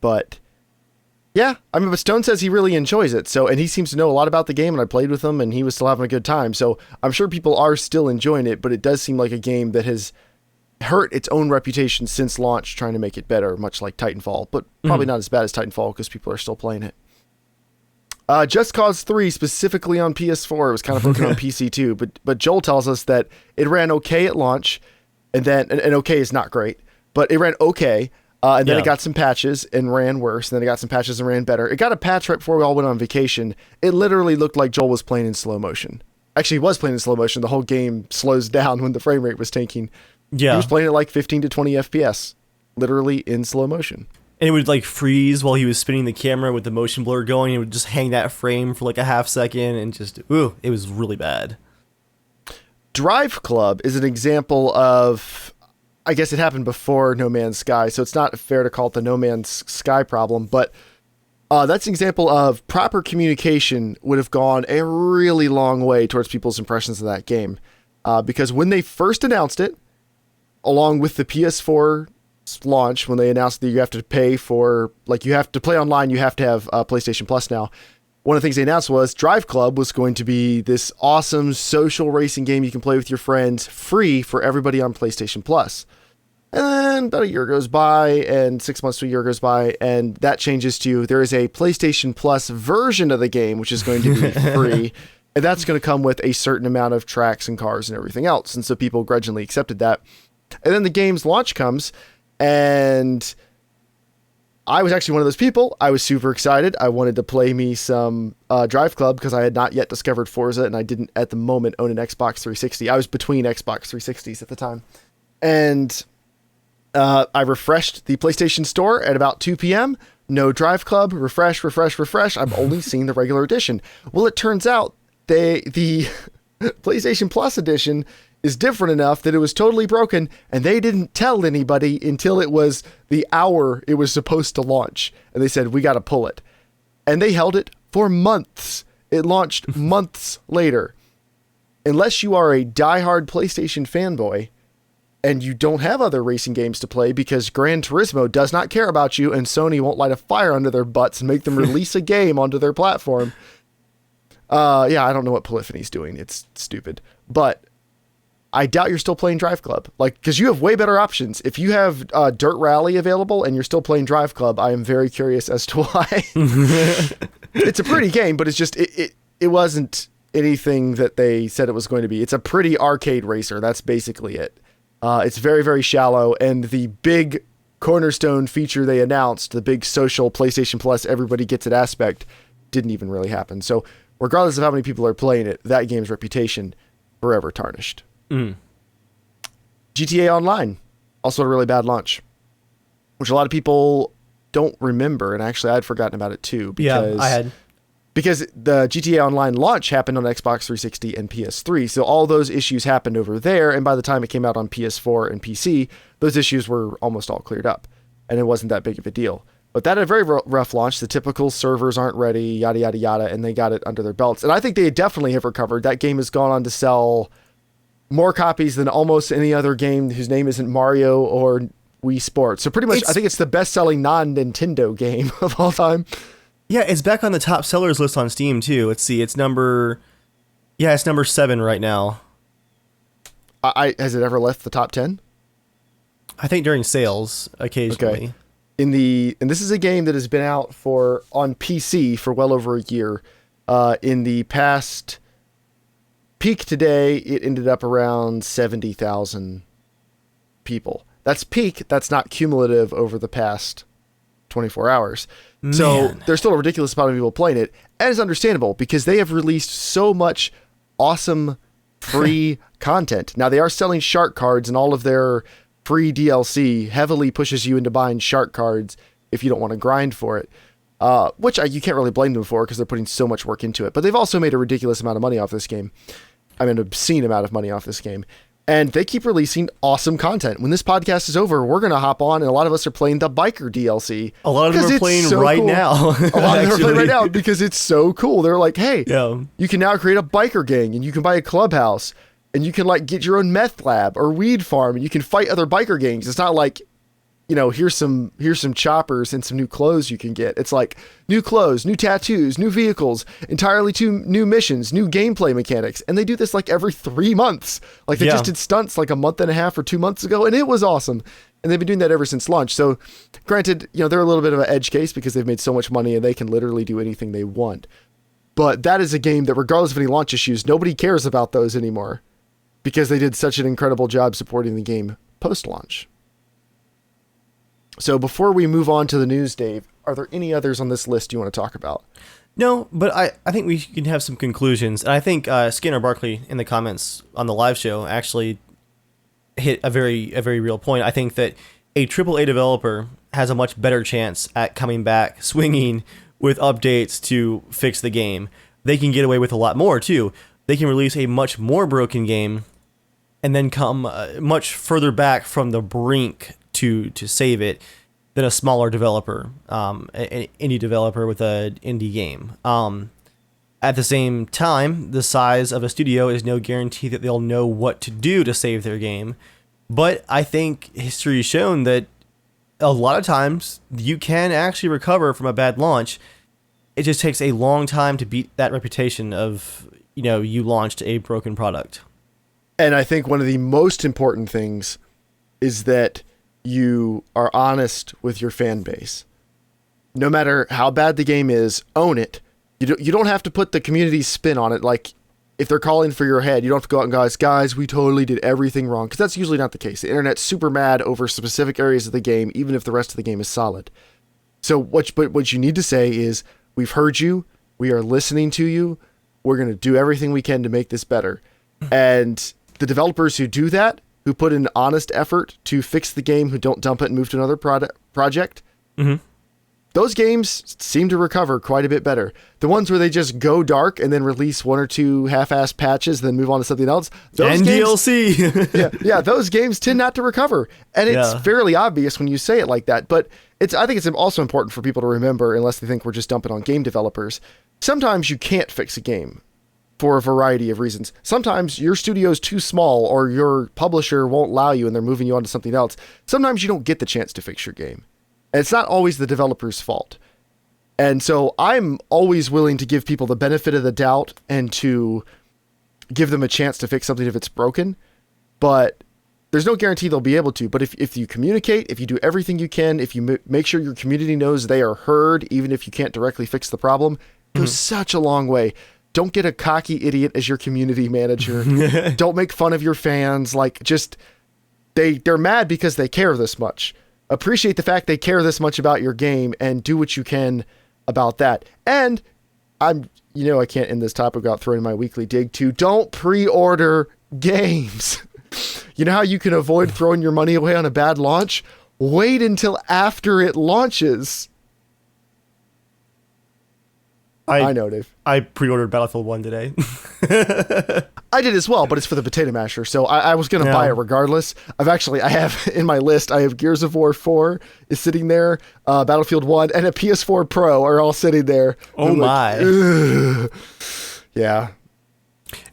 S2: But yeah, but Stone says he really enjoys it. And he seems to know a lot about the game, and I played with him, and he was still having a good time. So I'm sure people are still enjoying it, but it does seem like a game that has hurt its own reputation since launch, trying to make it better, much like Titanfall, but probably not as bad as Titanfall because people are still playing it. Just Cause 3, specifically on PS4, it was kind of broken on PC too, but Joel tells us that it ran okay at launch, and then, and okay is not great, but it ran okay, and then it got some patches and ran worse, and then it got some patches and ran better. It got a patch right before we all went on vacation. It literally looked like Joel was playing in slow motion. Actually, he was playing in slow motion. The whole game slows down when the frame rate was tanking.
S1: Yeah.
S2: He was playing at 15 to 20 FPS, literally in slow motion.
S1: And it would freeze while he was spinning the camera with the motion blur going. It would just hang that frame for a half second and just, it was really bad.
S2: Drive Club is an example of, I guess it happened before No Man's Sky, so it's not fair to call it the No Man's Sky problem, but that's an example of proper communication would have gone a really long way towards people's impressions of that game. Because when they first announced it, along with the PS4 launch, when they announced that you have to pay for, you have to play online, you have to have PlayStation Plus now. One of the things they announced was Drive Club was going to be this awesome social racing game you can play with your friends, free for everybody on PlayStation Plus. And then about a year goes by, and 6 months to a year goes by, and that changes to there is a PlayStation Plus version of the game, which is going to be free. And that's going to come with a certain amount of tracks and cars and everything else. And so people grudgingly accepted that. And then the game's launch comes, and I was actually one of those people. I was super excited. I wanted to play me some Drive Club because I had not yet discovered Forza, and I didn't at the moment own an Xbox 360. I was between Xbox 360s at the time. And I refreshed the PlayStation Store at about 2 p.m. No Drive Club. Refresh. I'm only seeing the regular edition. Well, it turns out the PlayStation Plus edition is different enough that it was totally broken, and they didn't tell anybody until it was the hour it was supposed to launch. And they said, we got to pull it. And they held it for months. It launched months later. Unless you are a diehard PlayStation fanboy, and you don't have other racing games to play because Gran Turismo does not care about you, and Sony won't light a fire under their butts and make them release a game onto their platform. Yeah, I don't know what Polyphony's doing. It's stupid. But I doubt you're still playing Drive Club. Like, because you have way better options. If you have Dirt Rally available and you're still playing Drive Club, I am very curious as to why. It's a pretty game, but it's just, it wasn't anything that they said it was going to be. It's a pretty arcade racer. That's basically it. It's very, very shallow. And the big cornerstone feature they announced, the big social PlayStation Plus, everybody gets it aspect, didn't even really happen. So regardless of how many people are playing it, that game's reputation forever tarnished. GTA Online also had a really bad launch, which a lot of people don't remember, and actually I'd forgotten about it too. Because,
S1: yeah, I had.
S2: Because the GTA Online launch happened on Xbox 360 and PS3, so all those issues happened over there, and by the time it came out on PS4 and PC, those issues were almost all cleared up, and it wasn't that big of a deal. But that had a very rough launch. The typical servers aren't ready, yada, yada, yada, and they got it under their belts. And I think they definitely have recovered. That game has gone on to sell more copies than almost any other game whose name isn't Mario or Wii Sports. So pretty much, I think it's the best-selling non-Nintendo game of all time.
S1: Yeah, it's back on the top sellers list on Steam, too. Let's see, it's number 7 right now.
S2: Has it ever left the top 10?
S1: I think during sales, occasionally.
S2: Okay. And this is a game that has been out on PC for well over a year. In the past peak today, it ended up around 70,000 people. That's peak. That's not cumulative over the past 24 hours. Man. So there's still a ridiculous amount of people playing it. And it's understandable because they have released so much awesome free content. Now, they are selling shark cards, and all of their free DLC heavily pushes you into buying shark cards if you don't want to grind for it. Which you can't really blame them for because they're putting so much work into it. But they've also made a ridiculous amount of money off this game. I mean, an obscene amount of money off this game. And they keep releasing awesome content. When this podcast is over, we're going to hop on, and a lot of us are playing the Biker DLC.
S1: A lot of them are playing
S2: so
S1: right
S2: cool.
S1: now.
S2: A lot of them are playing right now because it's so cool. They're like, hey, you can now create a biker gang, and you can buy a clubhouse, and you can like get your own meth lab or weed farm, and you can fight other biker gangs. It's not like, here's some choppers and some new clothes you can get. It's like new clothes, new tattoos, new vehicles, entirely new missions, new gameplay mechanics. And they do this like every 3 months. Like they just did stunts like a month and a half or 2 months ago, and it was awesome. And they've been doing that ever since launch. So granted, they're a little bit of an edge case because they've made so much money and they can literally do anything they want. But that is a game that regardless of any launch issues, nobody cares about those anymore because they did such an incredible job supporting the game post-launch. So before we move on to the news, Dave, are there any others on this list you want to talk about?
S1: No, but I think we can have some conclusions. And I think Skinner Barkley in the comments on the live show actually hit a very real point. I think that a AAA developer has a much better chance at coming back swinging with updates to fix the game. They can get away with a lot more, too. They can release a much more broken game and then come much further back from the brink to save it than a smaller developer, an indie developer with an indie game. At the same time, the size of a studio is no guarantee that they'll know what to do to save their game. But I think history has shown that a lot of times you can actually recover from a bad launch. It just takes a long time to beat that reputation of, you launched a broken product.
S2: And I think one of the most important things is that you are honest with your fan base. No matter how bad the game is, own it. You don't have to put the community's spin on it. Like, if they're calling for your head, you don't have to go out and guys, we totally did everything wrong. Because that's usually not the case. The internet's super mad over specific areas of the game, even if the rest of the game is solid. So what you need to say is, we've heard you. We are listening to you. We're going to do everything we can to make this better. And the developers who do that, who put in honest effort to fix the game, who don't dump it and move to another project, those games seem to recover quite a bit better. The ones where they just go dark and then release one or two half-assed patches, then move on to something else.
S1: And DLC.
S2: yeah, those games tend not to recover. And it's fairly obvious when you say it like that. But I think it's also important for people to remember, unless they think we're just dumping on game developers, sometimes you can't fix a game for a variety of reasons. Sometimes your studio's too small or your publisher won't allow you and they're moving you on to something else. Sometimes you don't get the chance to fix your game. And it's not always the developer's fault. And so I'm always willing to give people the benefit of the doubt and to give them a chance to fix something if it's broken. But there's no guarantee they'll be able to. But if you communicate, if you do everything you can, if you make sure your community knows they are heard, even if you can't directly fix the problem, it goes such a long way. Don't get a cocky idiot as your community manager. Don't make fun of your fans. Like, just, they're mad because they care this much. Appreciate the fact they care this much about your game and do what you can about that. And I can't end this topic without throwing my weekly dig to don't pre-order games. You know how you can avoid throwing your money away on a bad launch? Wait until after it launches. I know, Dave.
S1: I pre-ordered Battlefield 1 today.
S2: I did as well, but it's for the Potato Masher, so I was going to buy it regardless. I have in my list, I have Gears of War 4 is sitting there, Battlefield 1, and a PS4 Pro are all sitting there.
S1: Oh my.
S2: Like, yeah.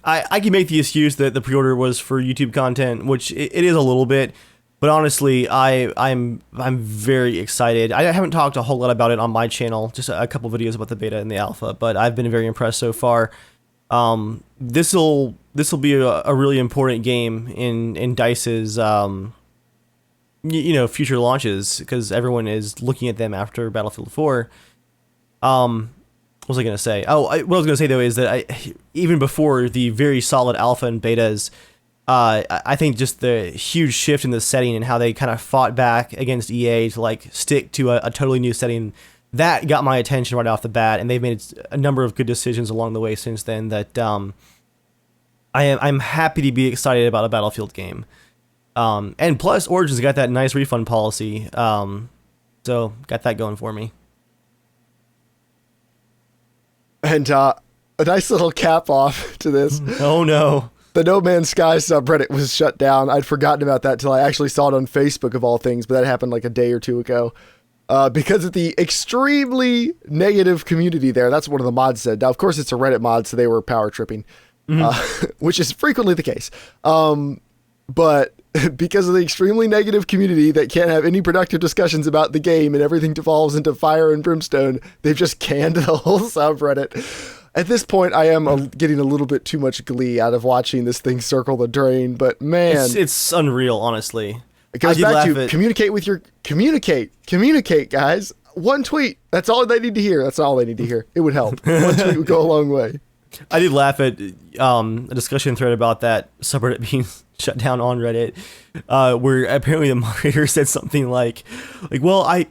S1: I can make the excuse that the pre-order was for YouTube content, which it is a little bit, but honestly, I'm very excited. I haven't talked a whole lot about it on my channel, just a couple videos about the beta and the alpha, but I've been very impressed so far. This will be a really important game in DICE's future launches, because everyone is looking at them after Battlefield 4. What was I going to say? Oh, what I was going to say, though, is that even before the very solid alpha and betas, I think just the huge shift in the setting and how they kind of fought back against EA to like stick to a totally new setting, that got my attention right off the bat, and they've made a number of good decisions along the way since then that I'm happy to be excited about a Battlefield game. And plus, Origin's got that nice refund policy, so got that going for me.
S2: And a nice little cap off to this.
S1: Oh no.
S2: The No Man's Sky subreddit was shut down. I'd forgotten about that till I actually saw it on Facebook of all things, but that happened like a day or two ago. Because of the extremely negative community there. That's what one of the mods said. Now, of course, it's a Reddit mod, so they were power tripping, which is frequently the case. But because of the extremely negative community that can't have any productive discussions about the game and everything devolves into fire and brimstone, they've just canned the whole subreddit. At this point, I am getting a little bit too much glee out of watching this thing circle the drain, but man.
S1: It's unreal, honestly.
S2: It goes back to communicate, guys. One tweet. That's all they need to hear. It would help. One tweet would go a long way.
S1: I did laugh at a discussion thread about that subreddit being shut down on Reddit, where apparently the moderator said something like, well, I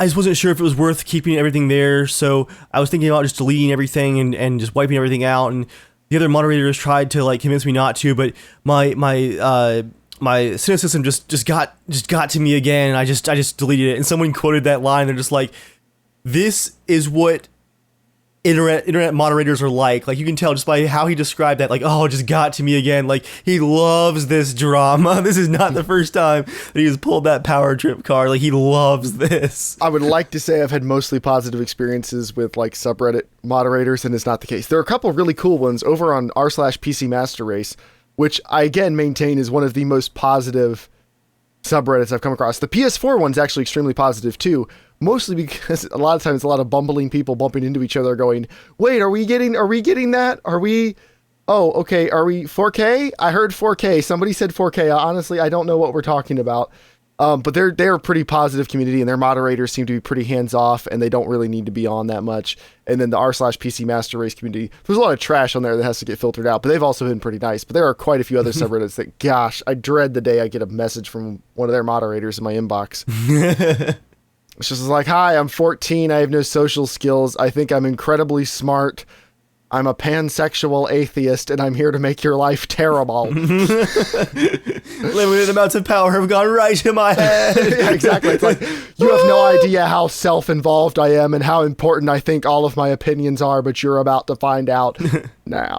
S1: just wasn't sure if it was worth keeping everything there, so I was thinking about just deleting everything and just wiping everything out, and the other moderators tried to like convince me not to, but my cynicism just got to me again, and I just deleted it. And someone quoted that line. They're just like, "This is what internet moderators are like." Like, you can tell just by how he described that. Like, oh, it just got to me again. Like, he loves this drama. This is not the first time that he has pulled that power trip card. Like, he loves this.
S2: I would like to say I've had mostly positive experiences with like subreddit moderators, and it's not the case. There are a couple really cool ones over on r/PC Master Race, which I again maintain is one of the most positive subreddits I've come across. The PS4 one's actually extremely positive too, mostly because a lot of times a lot of bumbling people bumping into each other going, wait, are we getting that? Are we 4K? I heard 4K. Somebody said 4K. Honestly, I don't know what we're talking about. But they're a pretty positive community, and their moderators seem to be pretty hands-off, and they don't really need to be on that much. And then the r/PC Master Race community, there's a lot of trash on there that has to get filtered out, but they've also been pretty nice. But there are quite a few other subreddits that, gosh, I dread the day I get a message from one of their moderators in my inbox. It's just like, hi, I'm 14, I have no social skills, I think I'm incredibly smart, I'm a pansexual atheist, and I'm here to make your life terrible.
S1: Limited amounts of power have gone right to my head.
S2: Yeah, exactly. It's like, you have no idea how self-involved I am and how important I think all of my opinions are, but you're about to find out now.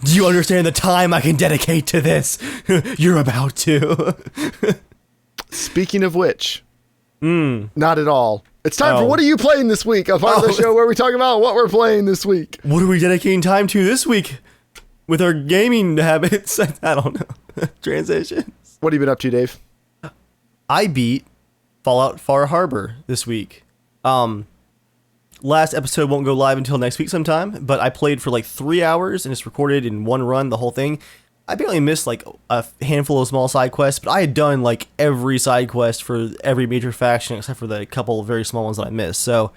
S1: Do you understand the time I can dedicate to this? You're about to.
S2: Speaking of which, not at all. It's time for What Are You Playing This Week? A part of the show where we talk about what we're playing this week.
S1: What are we dedicating time to this week? with our gaming habits, I don't know. Transition.
S2: What have you been up to, Dave?
S1: I beat Fallout Far Harbor this week. Last episode won't go live until next week sometime, but I played for like 3 hours and it's recorded in one run, the whole thing. I barely missed like a handful of small side quests, but I had done like every side quest for every major faction except for the couple of very small ones that I missed. So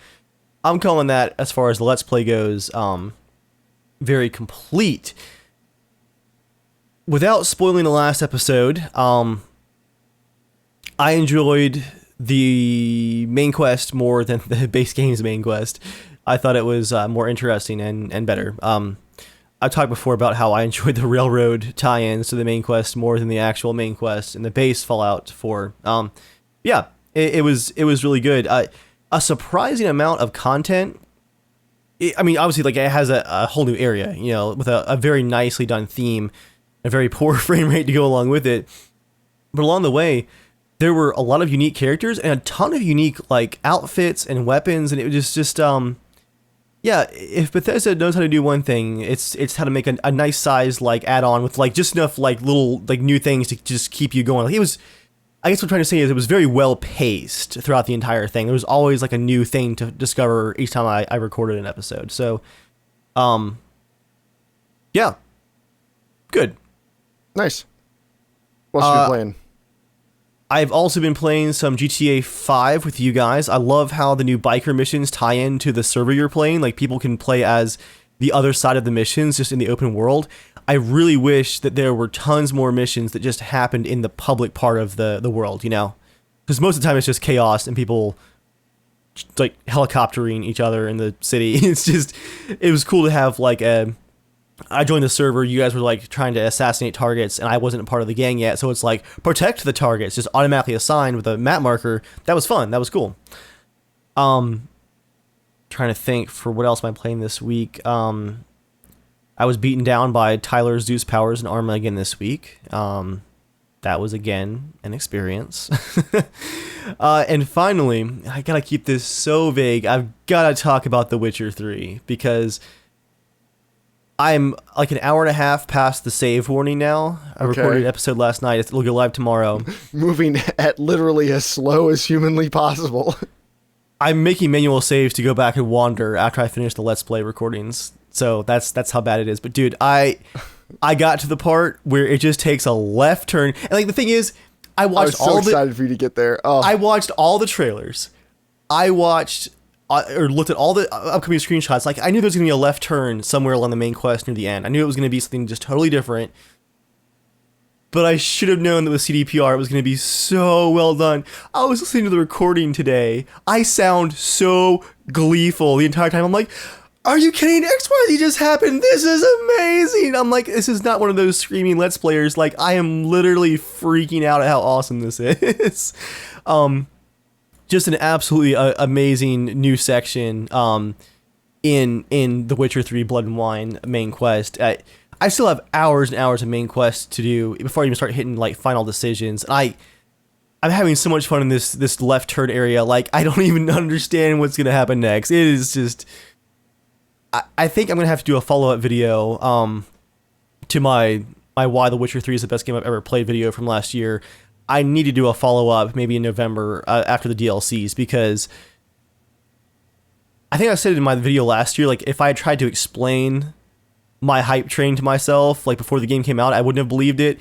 S1: I'm calling that, as far as the Let's Play goes, very complete. Without spoiling the last episode, I enjoyed the main quest more than the base game's main quest. I thought it was more interesting and better. I've talked before about how I enjoyed the railroad tie-ins to the main quest more than the actual main quest in the base Fallout 4. Yeah, it was really good. A surprising amount of content. I mean, obviously, like it has a whole new area, you know, with a very nicely done theme, a very poor frame rate to go along with it. But along the way, there were a lot of unique characters and a ton of unique like outfits and weapons, and it was just yeah, if Bethesda knows how to do one thing, it's how to make a nice size like add-on with like just enough like little like new things to just keep you going. Like it was, I guess what I'm trying to say is it was very well paced throughout the entire thing. There was always like a new thing to discover each time I recorded an episode. So, yeah, good.
S2: Nice. What else have you been playing?
S1: I've also been playing some GTA 5 with you guys. I love how the new biker missions tie into the server you're playing. Like, people can play as the other side of the missions just in the open world. I really wish that there were tons more missions that just happened in the public part of the world, you know? Because most of the time it's just chaos and people like helicoptering each other in the city. It's just, it was cool to have like I joined the server, you guys were like trying to assassinate targets and I wasn't a part of the gang yet, so it's like protect the targets, just automatically assigned with a map marker. That was fun, that was cool. Trying to think for what else am I playing this week. I was beaten down by Tyler Zeus Powers and Arma again this week. That was again an experience. And finally, I gotta keep this so vague, I've gotta talk about The Witcher 3 because I'm like an hour and a half past the save warning now. I recorded an episode last night. It'll go live tomorrow.
S2: Moving at literally as slow as humanly possible.
S1: I'm making manual saves to go back and wander after I finish the Let's Play recordings. So that's how bad it is. But dude, I got to the part where it just takes a left turn. And like the thing is, I was so
S2: excited for you to get there. Oh.
S1: I watched all the trailers. I watched or looked at all the upcoming screenshots. Like, I knew there was going to be a left turn somewhere along the main quest near the end. I knew it was going to be something just totally different. But I should have known that with CDPR it was going to be so well done. I was listening to the recording today. I sound so gleeful the entire time. I'm like, are you kidding? XYZ just happened. This is amazing. I'm like, this is not one of those screaming Let's Players. Like, I am literally freaking out at how awesome this is. Just an absolutely amazing new section in The Witcher 3 Blood and Wine main quest. I still have hours and hours of main quests to do before I even start hitting like final decisions. I'm having so much fun in this left turn area. Like, I don't even understand what's gonna happen next. It is just, I think I'm gonna have to do a follow-up video to my Why The Witcher 3 is the best game I've ever played video from last year. I need to do a follow-up maybe in November after the DLCs, because I think I said it in my video last year, like, if I had tried to explain my hype train to myself, like, before the game came out, I wouldn't have believed it.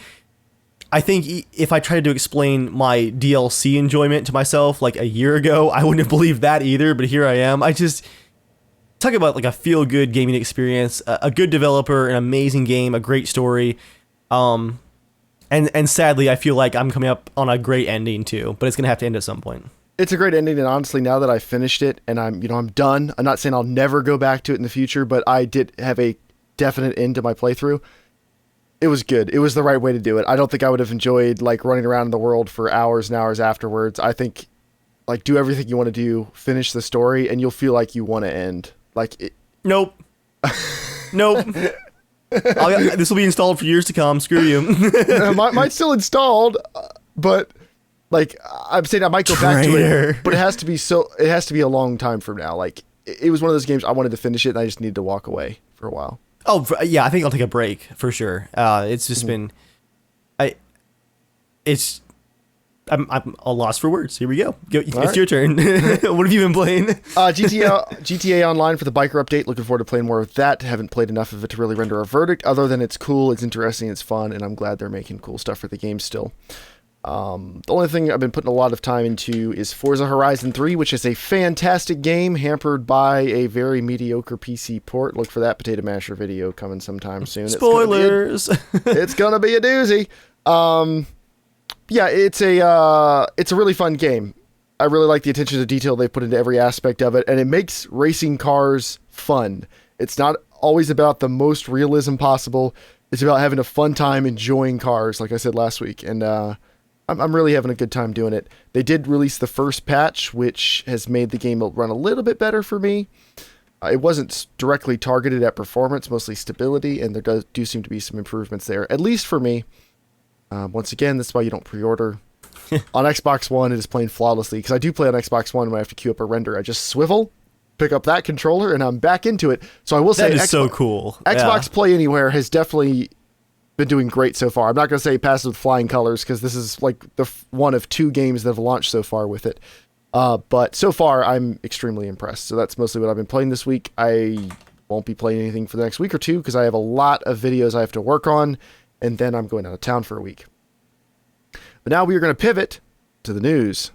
S1: I think if I tried to explain my DLC enjoyment to myself, like, a year ago, I wouldn't have believed that either, but here I am. I just, talk about, like, a feel-good gaming experience, a good developer, an amazing game, a great story, and sadly, I feel like I'm coming up on a great ending too, but it's gonna have to end at some point.
S2: It's a great ending, and honestly, now that I finished it and I'm done. I'm not saying I'll never go back to it in the future, but I did have a definite end to my playthrough. It was good. It was the right way to do it. I don't think I would have enjoyed like running around in the world for hours and hours afterwards. I think like do everything you want to do, finish the story, and you'll feel like you want to end. Like it.
S1: Nope. Nope. This will be installed for years to come. Screw you.
S2: Mine's still installed, but like I'm saying, I might go back to it. But it has to be a long time from now. Like it was one of those games I wanted to finish it, and I just needed to walk away for a while.
S1: Oh, yeah, I think I'll take a break for sure. It's just been, it's, I'm a loss for words. Here we go. It's your turn. What have you been playing?
S2: GTA Online for the biker update. Looking forward to playing more of that. Haven't played enough of it to really render a verdict, other than it's cool, it's interesting, it's fun, and I'm glad they're making cool stuff for the game still. The only thing I've been putting a lot of time into is Forza Horizon 3, which is a fantastic game, hampered by a very mediocre PC port. Look for that Potato Masher video coming sometime soon.
S1: Spoilers!
S2: It's gonna be a doozy. Yeah, it's a really fun game. I really like the attention to detail they put into every aspect of it, and it makes racing cars fun. It's not always about the most realism possible. It's about having a fun time enjoying cars, like I said last week, and I'm really having a good time doing it. They did release the first patch, which has made the game run a little bit better for me. It wasn't directly targeted at performance, mostly stability, and there do seem to be some improvements there, at least for me. Once again, that's why you don't pre-order. On Xbox One, it is playing flawlessly, because I do play on Xbox One when I have to queue up a render. I just swivel, pick up that controller, and I'm back into it. So I will say,
S1: that is so cool.
S2: Xbox Play Anywhere has definitely been doing great so far. I'm not going to say passes with flying colors, because this is like the one of 2 games that have launched so far with it. But so far, I'm extremely impressed. So that's mostly what I've been playing this week. I won't be playing anything for the next week or 2, because I have a lot of videos I have to work on, and then I'm going out of town for a week. But now we are going to pivot to the news.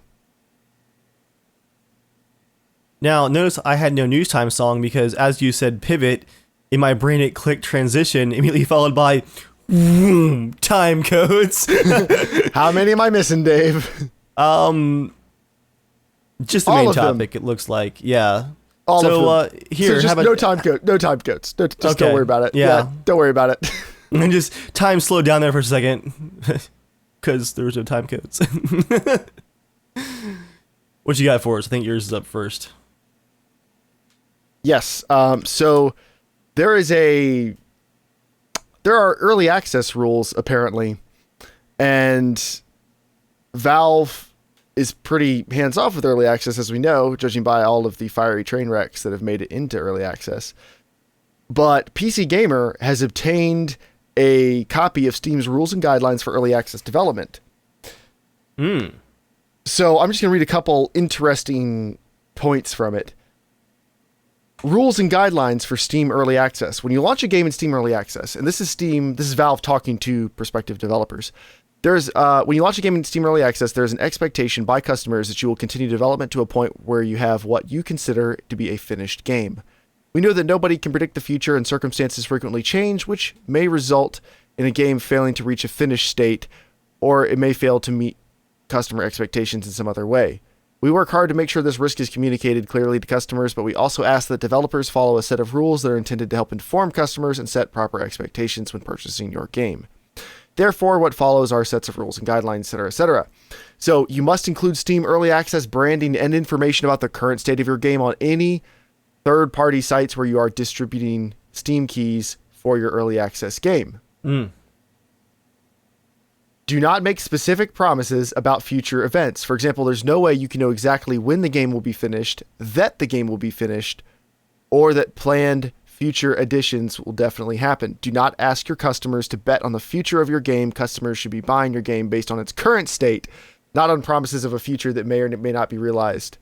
S1: Now, notice I had no news time song, because as you said pivot, in my brain it clicked transition, immediately followed by time codes.
S2: How many am I missing, Dave?
S1: Just the main topic, it looks like. Yeah.
S2: All of them.
S1: Here,
S2: so just
S1: how about
S2: no time code, no time codes. Just
S1: okay.
S2: Don't worry about it.
S1: Yeah.
S2: Don't worry about it.
S1: And just time slowed down there for a second, because there was no time codes. What you got for us? I think yours is up first.
S2: Yes. So there are early access rules apparently, and Valve is pretty hands off with early access, as we know, judging by all of the fiery train wrecks that have made it into early access. But PC Gamer has obtained a copy of Steam's rules and guidelines for early access development. So I'm just going to read a couple interesting points from it. Rules and guidelines for Steam Early Access. When you launch a game in Steam Early Access, and this is Valve talking to prospective developers. When you launch a game in Steam Early Access, there's an expectation by customers that you will continue development to a point where you have what you consider to be a finished game. We know that nobody can predict the future, and circumstances frequently change, which may result in a game failing to reach a finished state, or it may fail to meet customer expectations in some other way. We work hard to make sure this risk is communicated clearly to customers, but we also ask that developers follow a set of rules that are intended to help inform customers and set proper expectations when purchasing your game. Therefore, what follows are sets of rules and guidelines, etc., etc. So you must include Steam Early Access branding and information about the current state of your game on any third-party sites where you are distributing Steam keys for your early access game. Do not make specific promises about future events. For example, there's no way you can know exactly when the game will be finished, that the game will be finished, or that planned future additions will definitely happen. Do not ask your customers to bet on the future of your game. Customers should be buying your game based on its current state, not on promises of a future that may or may not be realized.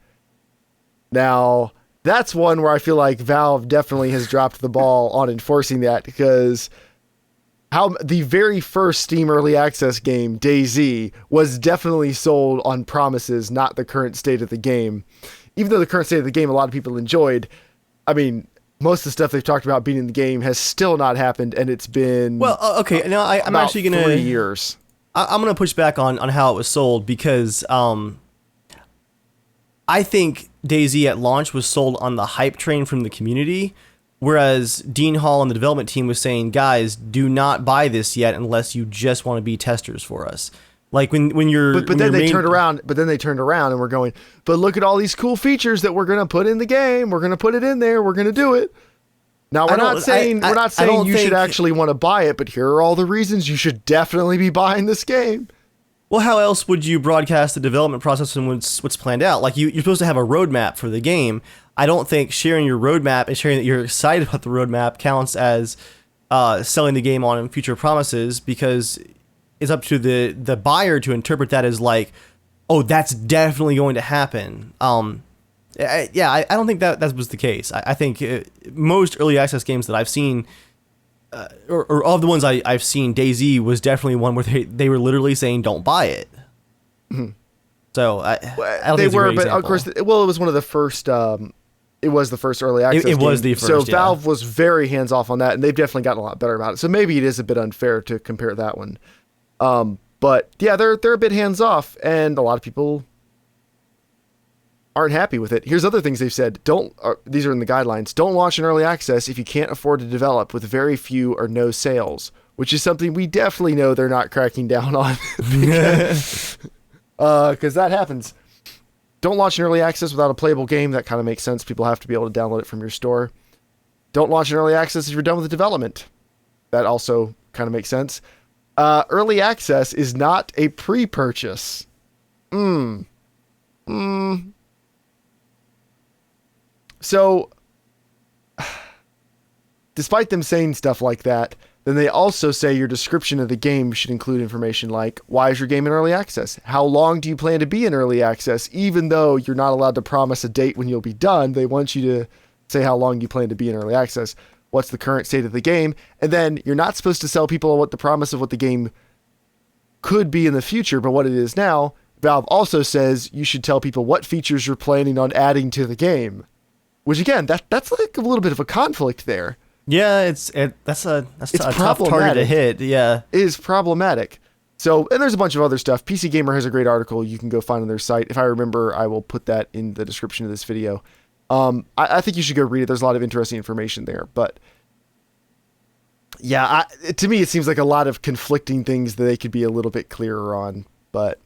S2: Now, that's one where I feel like Valve definitely has dropped the ball on enforcing that, because the very first Steam Early Access game, DayZ, was definitely sold on promises, not the current state of the game. Even though the current state of the game a lot of people enjoyed, I mean, most of the stuff they've talked about being in the game has still not happened, and it's been
S1: okay. Now I'm actually gonna
S2: 3 years.
S1: I'm gonna push back on how it was sold, because I think DayZ at launch was sold on the hype train from the community, whereas Dean Hall and the development team was saying, guys, do not buy this yet unless you just want to be testers for us. Like when you're
S2: but then they turned around and we're going, but look at all these cool features that we're gonna put in the game. We're gonna put it in there. We're gonna do it. Now we're not saying you should actually want to buy it, but here are all the reasons you should definitely be buying this game.
S1: Well, how else would you broadcast the development process and what's planned out? Like you're supposed to have a roadmap for the game. I don't think sharing your roadmap and sharing that you're excited about the roadmap counts as selling the game on future promises, because it's up to the buyer to interpret that as like, oh, that's definitely going to happen. I don't think that was the case. I think most early access games that I've seen, or of the ones I've seen, DayZ was definitely one where they were literally saying, don't buy it. Mm-hmm. So I don't think it's a great example.
S2: Of course, it was one of the first. It was the first early access.
S1: It was the first.
S2: So Valve was very hands off on that, and they've definitely gotten a lot better about it. So maybe it is a bit unfair to compare that one. But yeah, they're a bit hands off, and a lot of people aren't happy with it. Here's other things they've said. These are in the guidelines. Don't launch in early access if you can't afford to develop with very few or no sales, which is something we definitely know they're not cracking down on. Because that happens. Don't launch in early access without a playable game. That kind of makes sense. People have to be able to download it from your store. Don't launch in early access if you're done with the development. That also kind of makes sense. Early access is not a pre-purchase. So, despite them saying stuff like that, then they also say your description of the game should include information like, why is your game in early access? How long do you plan to be in early access? Even though you're not allowed to promise a date when you'll be done, they want you to say how long you plan to be in early access. What's the current state of the game? And then you're not supposed to sell people what the promise of what the game could be in the future, but what it is now. Valve also says you should tell people what features you're planning on adding to the game. Which again, that's like a little bit of a conflict there.
S1: Yeah, that's a tough target to hit. Yeah,
S2: it is problematic. So, and there's a bunch of other stuff. PC Gamer has a great article you can go find on their site. If I remember, I will put that in the description of this video. I think you should go read it. There's a lot of interesting information there. But yeah, to me, it seems like a lot of conflicting things that they could be a little bit clearer on. But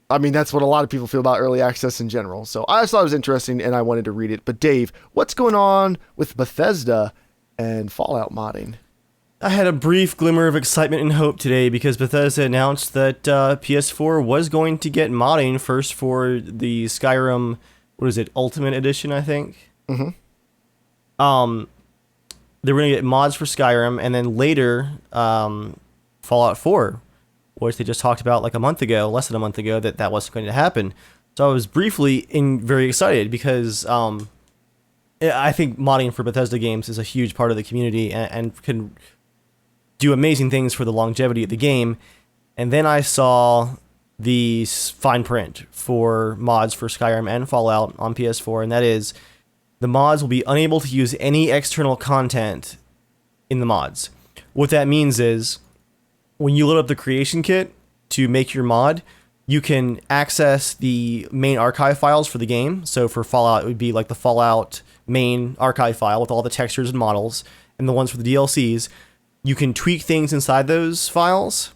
S2: I mean, that's what a lot of people feel about early access in general. So I just thought it was interesting and I wanted to read it. But Dave, what's going on with Bethesda and Fallout modding?
S1: I had a brief glimmer of excitement and hope today because Bethesda announced that PS4 was going to get modding first for the Skyrim, what is it, Ultimate Edition, I think? Mm-hmm. They were going to get mods for Skyrim, and then later, Fallout 4, which they just talked about like less than a month ago, that wasn't going to happen. So I was briefly very excited because I think modding for Bethesda games is a huge part of the community and can do amazing things for the longevity of the game. And then I saw the fine print for mods for Skyrim and Fallout on PS4, and that is the mods will be unable to use any external content in the mods. What that means is when you load up the creation kit to make your mod, you can access the main archive files for the game. So for Fallout, it would be like the Fallout main archive file with all the textures and models, and the ones for the DLCs. You can tweak things inside those files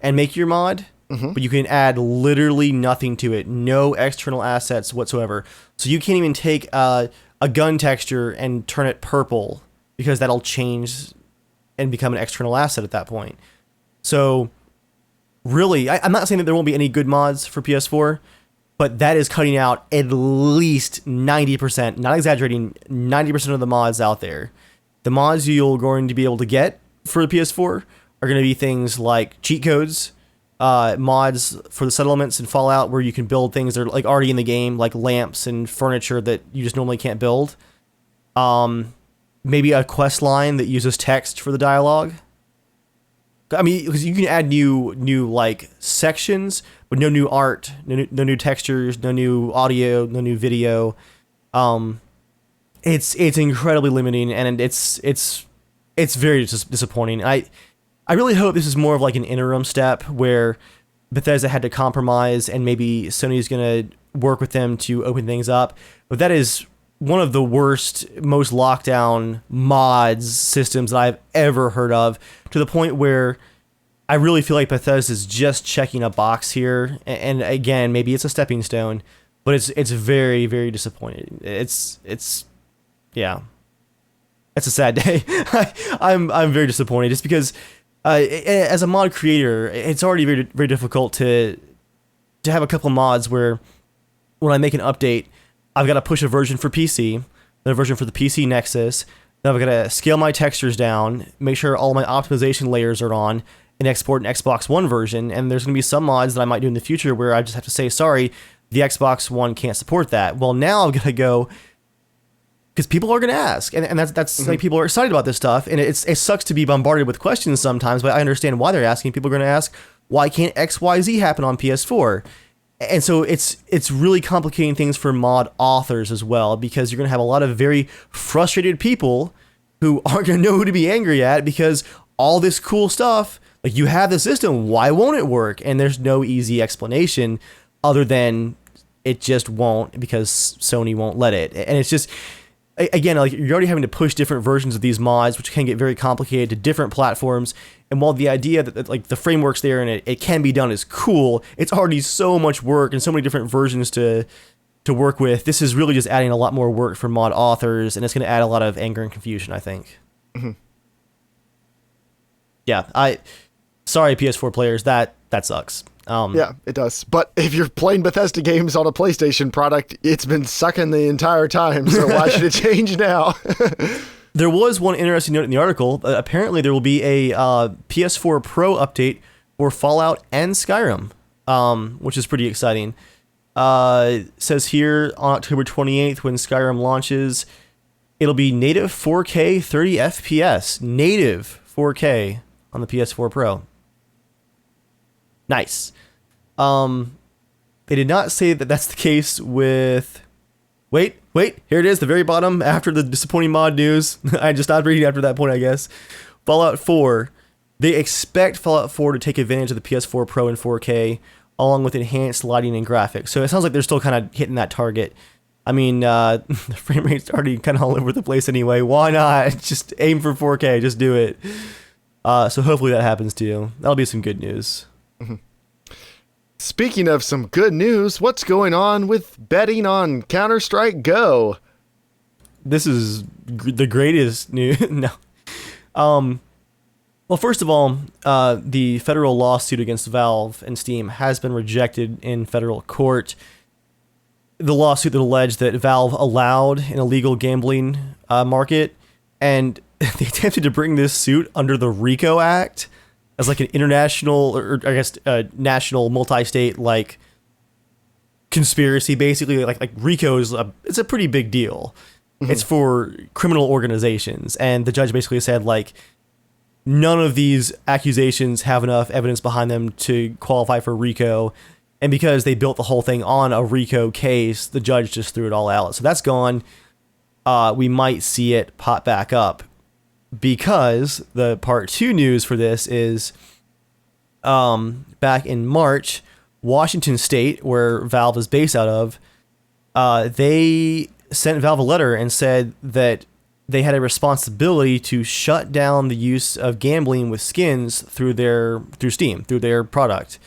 S1: and make your mod, but you can add literally nothing to it. No external assets whatsoever. So you can't even take a gun texture and turn it purple because that'll change and become an external asset at that point. So really, I'm not saying that there won't be any good mods for PS4, but that is cutting out at least 90%, not exaggerating, 90% of the mods out there. The mods you're going to be able to get for the PS4 are going to be things like cheat codes, mods for the settlements in Fallout where you can build things that are like already in the game, like lamps and furniture that you just normally can't build. Maybe a quest line that uses text for the dialogue. I mean, because you can add new like sections, but no new art, no new textures, no new audio, no new video. It's incredibly limiting, and it's very disappointing. I really hope this is more of like an interim step where Bethesda had to compromise, and maybe Sony's gonna work with them to open things up. But that is one of the worst, most lockdown mods systems that I've ever heard of, to the point where I really feel like Bethesda's just checking a box here. And again, maybe it's a stepping stone, but it's very, very disappointing. It's yeah, it's a sad day. I'm very disappointed just because as a mod creator, it's already very, very difficult to have a couple mods where when I make an update, I've got to push a version for PC, then a version for the PC Nexus, Then I've got to scale my textures down, make sure all my optimization layers are on, and export an Xbox One version. And there's going to be some mods that I might do in the future where I just have to say, sorry, the Xbox One can't support that. Well, now I'm going to go, because people are going to ask, and that's like, people are excited about this stuff, and it sucks to be bombarded with questions sometimes, but I understand why they're asking. People are going to ask, why can't XYZ happen on PS4? And so it's really complicating things for mod authors as well, because you're going to have a lot of very frustrated people who aren't going to know who to be angry at, because all this cool stuff, like, you have the system, why won't it work? And there's no easy explanation other than it just won't, because Sony won't let it. And it's just, again, like, you're already having to push different versions of these mods, which can get very complicated, to different platforms. And while the idea that, like, the framework's there and it can be done is cool, it's already so much work and so many different versions to work with. This is really just adding a lot more work for mod authors, and it's going to add a lot of anger and confusion, I think. Mm-hmm. Yeah, sorry, PS4 players, that sucks.
S2: Yeah, it does. But if you're playing Bethesda games on a PlayStation product, it's been sucking the entire time, so why should it change now?
S1: There was one interesting note in the article. Apparently, there will be a PS4 Pro update for Fallout and Skyrim, which is pretty exciting. It says here, on October 28th, when Skyrim launches, it'll be native 4K 30 FPS. Native 4K on the PS4 Pro. Nice. They did not say that that's the case with... Wait, here it is, the very bottom, after the disappointing mod news. I just stopped reading after that point, I guess. Fallout 4. They expect Fallout 4 to take advantage of the PS4 Pro in 4K, along with enhanced lighting and graphics. So it sounds like they're still kind of hitting that target. I mean, the frame rate's already kind of all over the place anyway. Why not? Just aim for 4K, just do it. So hopefully that happens too. That'll be some good news.
S2: Mm-hmm. Speaking of some good news, what's going on with betting on Counter-Strike Go?
S1: This is the greatest news. No. Well, first of all, the federal lawsuit against Valve and Steam has been rejected in federal court. The lawsuit that alleged that Valve allowed an illegal gambling market, and they attempted to bring this suit under the RICO Act as like an international, or I guess national, multi-state like conspiracy. Basically, like RICO is it's a pretty big deal. Mm-hmm. It's for criminal organizations, and the judge basically said like, none of these accusations have enough evidence behind them to qualify for RICO. And because they built the whole thing on a RICO case, the judge just threw it all out. So that's gone. We might see it pop back up, because the part 2 news for this is back in March, Washington State, where Valve is based out of, they sent Valve a letter and said that they had a responsibility to shut down the use of gambling with skins through Steam, through their product.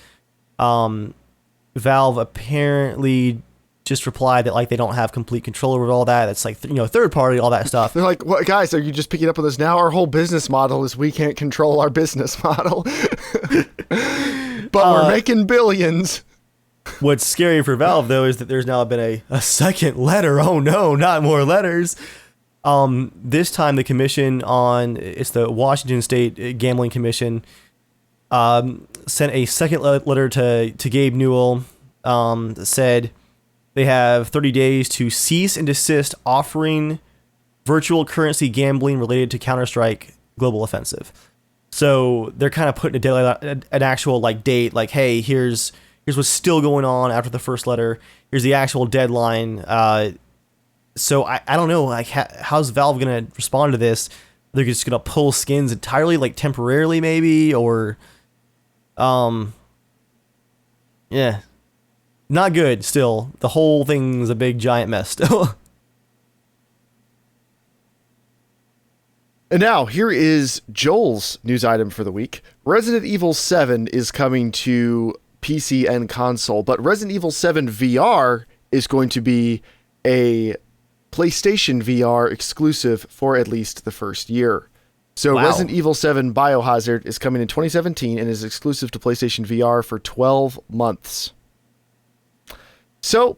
S1: Valve apparently just replied that like they don't have complete control over all that. It's like, third party, all that stuff.
S2: They're like, what, guys, are you just picking up on this now? Our whole business model is we can't control our business model. But we're making billions.
S1: What's scary for Valve, though, is that there's now been a second letter. Oh no, not more letters. This time the commission it's the Washington State Gambling Commission, sent a second letter to Gabe Newell, that said they have 30 days to cease and desist offering virtual currency gambling related to Counter-Strike Global Offensive. So they're kind of putting a deadline, an actual like date, like, hey, here's what's still going on after the first letter. Here's the actual deadline. So I don't know, like, how's Valve gonna respond to this? They're just gonna pull skins entirely, like temporarily, maybe, or, yeah, not good. Still, the whole thing's a big giant mess. Still.
S2: And now here is Joel's news item for the week. Resident Evil 7 is coming to PC and console, but Resident Evil 7 VR is going to be a PlayStation VR exclusive for at least the first year. So wow. Resident Evil 7 Biohazard is coming in 2017 and is exclusive to PlayStation VR for 12 months. So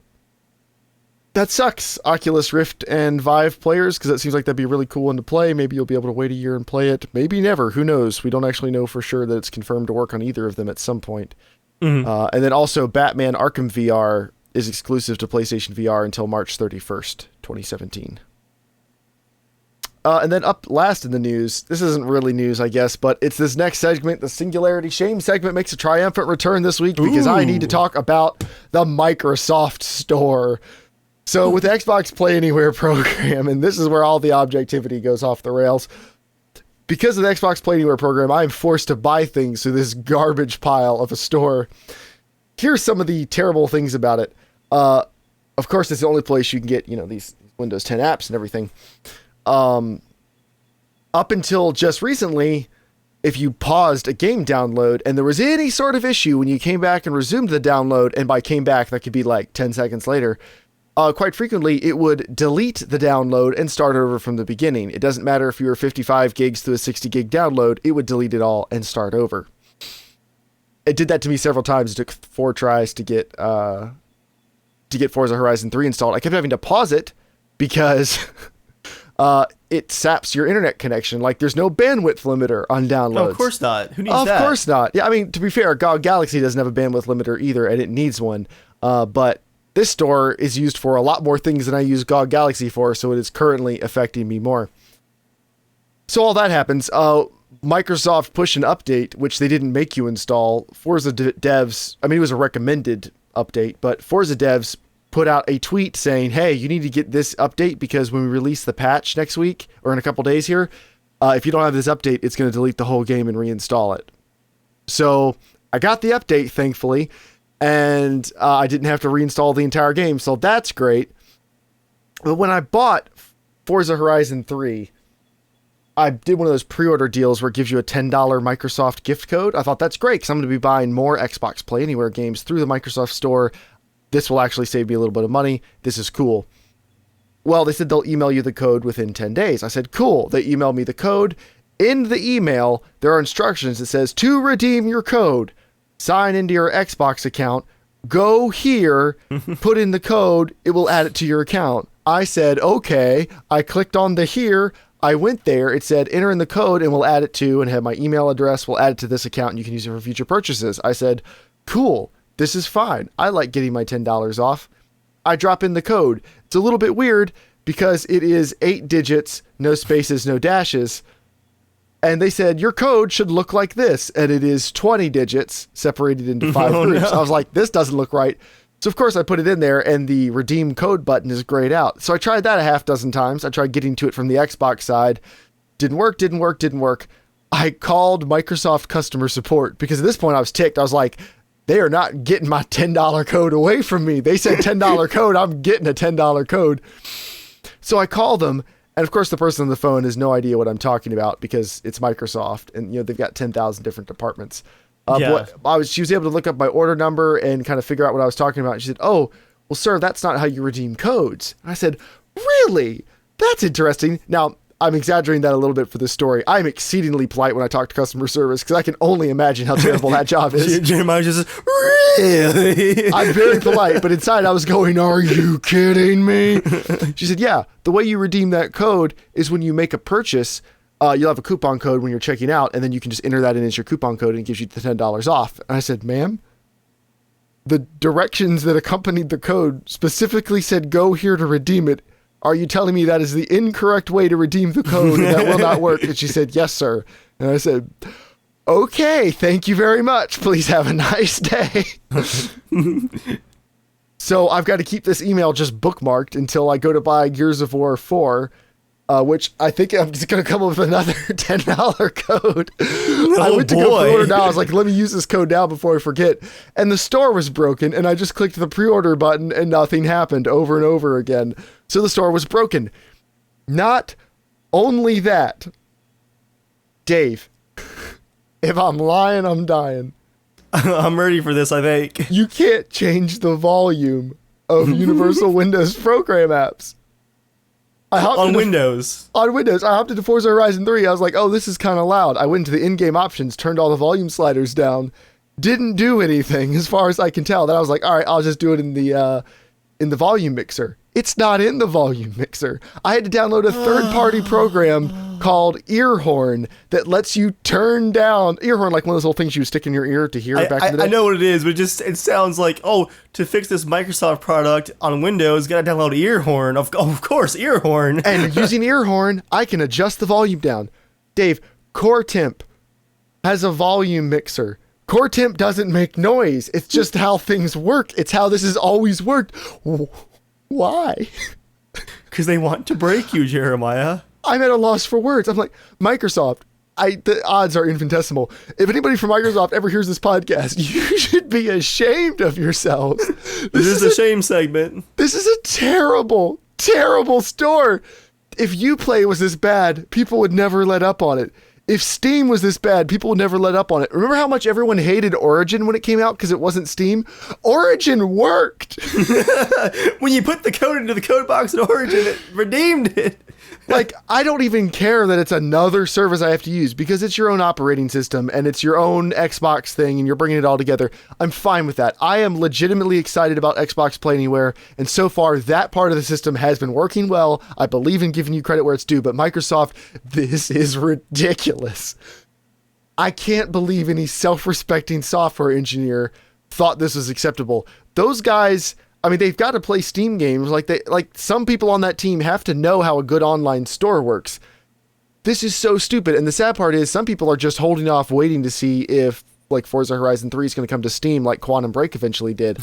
S2: That sucks, Oculus Rift and Vive players, because that seems like that'd be a really cool one to play. Maybe you'll be able to wait a year and play it. Maybe never. Who knows? We don't actually know for sure that it's confirmed to work on either of them at some point. And then also Batman Arkham VR is exclusive to PlayStation VR until March 31st, 2017. And then up last in the news, this isn't really news, I guess, but it's this next segment. The Singularity Shame segment makes a triumphant return this week because I need to talk about the Microsoft Store. So with the Xbox Play Anywhere program, and this is where all the objectivity goes off the rails, because of the Xbox Play Anywhere program, I am forced to buy things through this garbage pile of a store. Here's some of the terrible things about it. Of course, it's the only place you can get, these Windows 10 apps and everything. Up until just recently, if you paused a game download and there was any sort of issue when you came back and resumed the download, and by came back, that could be like 10 seconds later, quite frequently, it would delete the download and start over from the beginning. It doesn't matter if you were 55 gigs to a 60 gig download, it would delete it all and start over. It did that to me several times. It took 4 tries to get Forza Horizon 3 installed. I kept having to pause it because it saps your internet connection. Like, there's no bandwidth limiter on downloads.
S1: No, of course not. Who needs that?
S2: Of course not. Yeah, I mean, to be fair, GOG Galaxy doesn't have a bandwidth limiter either, and it needs one. But this store is used for a lot more things than I use GOG Galaxy for, so it is currently affecting me more. So all that happens. Microsoft pushed an update, which they didn't make you install. Forza devs, I mean, it was a recommended update, but Forza devs put out a tweet saying, hey, you need to get this update because when we release the patch next week, or in a couple days here, if you don't have this update, it's going to delete the whole game and reinstall it. So I got the update, thankfully, and I didn't have to reinstall the entire game, so that's great. But when I bought Forza Horizon 3, I did one of those pre-order deals where it gives you a $10 Microsoft gift code. I thought that's great because I'm going to be buying more Xbox Play Anywhere games through the Microsoft Store. This will actually save me a little bit of money. This is cool. Well, they said they'll email you the code within 10 days. I said, cool. They emailed me the code. In the email, there are instructions that says, to redeem your code, sign into your Xbox account, go here, put in the code, it will add it to your account. I said, okay. I clicked on the here. I went there. It said, enter in the code and we'll add it to, and have my email address. We'll add it to this account and you can use it for future purchases. I said, cool. This is fine. I like getting my $10 off. I drop in the code. It's a little bit weird because it is 8 digits, no spaces, no dashes. And they said, your code should look like this. And it is 20 digits separated into 5 groups. No. I was like, this doesn't look right. So, of course, I put it in there, and the redeem code button is grayed out. So I tried that a half dozen times. I tried getting to it from the Xbox side. Didn't work. I called Microsoft customer support because at this point I was ticked. I was like, they are not getting my $10 code away from me. They said $10 code. I'm getting a $10 code. So I called them. And of course, the person on the phone has no idea what I'm talking about because it's Microsoft and, they've got 10,000 different departments.
S1: Yeah.
S2: She was able to look up my order number and kind of figure out what I was talking about. She said, oh, well, sir, that's not how you redeem codes. I said, really? That's interesting. Now, I'm exaggerating that a little bit for this story. I'm exceedingly polite when I talk to customer service because I can only imagine how terrible that job is.
S1: Jeremiah just says, really?
S2: I'm very polite, but inside I was going, are you kidding me? She said, yeah, the way you redeem that code is when you make a purchase, you'll have a coupon code when you're checking out, and then you can just enter that in as your coupon code and it gives you the $10 off. And I said, ma'am, the directions that accompanied the code specifically said, go here to redeem it. Are you telling me that is the incorrect way to redeem the code and that will not work? And she said, yes, sir. And I said, okay, thank you very much. Please have a nice day. So I've got to keep this email just bookmarked until I go to buy Gears of War 4, which I think I'm just going to come up with another $10 code. I went to go pre-order now. I was like, let me use this code now before I forget. And the store was broken, and I just clicked the pre-order button, and nothing happened over and over again. So the store was broken. Not only that, Dave, if I'm lying, I'm dying.
S1: I'm ready for this, I think.
S2: You can't change the volume of Universal Windows program apps.
S1: On Windows.
S2: I hopped into Forza Horizon 3. I was like, oh, this is kind of loud. I went to the in-game options, turned all the volume sliders down. Didn't do anything as far as I can tell. Then I was like, all right, I'll just do it in the volume mixer. It's not in the volume mixer. I had to download a third-party program called Earhorn that lets you turn down Earhorn, like one of those little things you stick in your ear to hear back in the day.
S1: I know what it is, but it sounds like, to fix this Microsoft product on Windows, gotta download Earhorn. Of course, Earhorn.
S2: And using Earhorn, I can adjust the volume down. Dave, Core Temp has a volume mixer. Core Temp doesn't make noise. It's just how things work. It's how this has always worked. Why?
S1: Because they want to break you, Jeremiah.
S2: I'm at a loss for words. I'm like, Microsoft, the odds are infinitesimal. If anybody from Microsoft ever hears this podcast, you should be ashamed of yourselves.
S1: This is a shame segment.
S2: This is a terrible, terrible store. If Uplay was this bad, people would never let up on it. If Steam was this bad, people would never let up on it. Remember how much everyone hated Origin when it came out because it wasn't Steam? Origin worked.
S1: When you put the code into the code box in Origin, it redeemed it.
S2: Like, I don't even care that it's another service I have to use because it's your own operating system and it's your own Xbox thing and you're bringing it all together. I'm fine with that. I am legitimately excited about Xbox Play Anywhere, and so far that part of the system has been working well. I believe in giving you credit where it's due, but Microsoft, this is ridiculous. I can't believe any self-respecting software engineer thought this was acceptable. Those guys, I mean, they've got to play Steam games. Like some people on that team have to know how a good online store works. This is so stupid. And the sad part is some people are just holding off waiting to see if like Forza Horizon 3 is going to come to Steam like Quantum Break eventually did.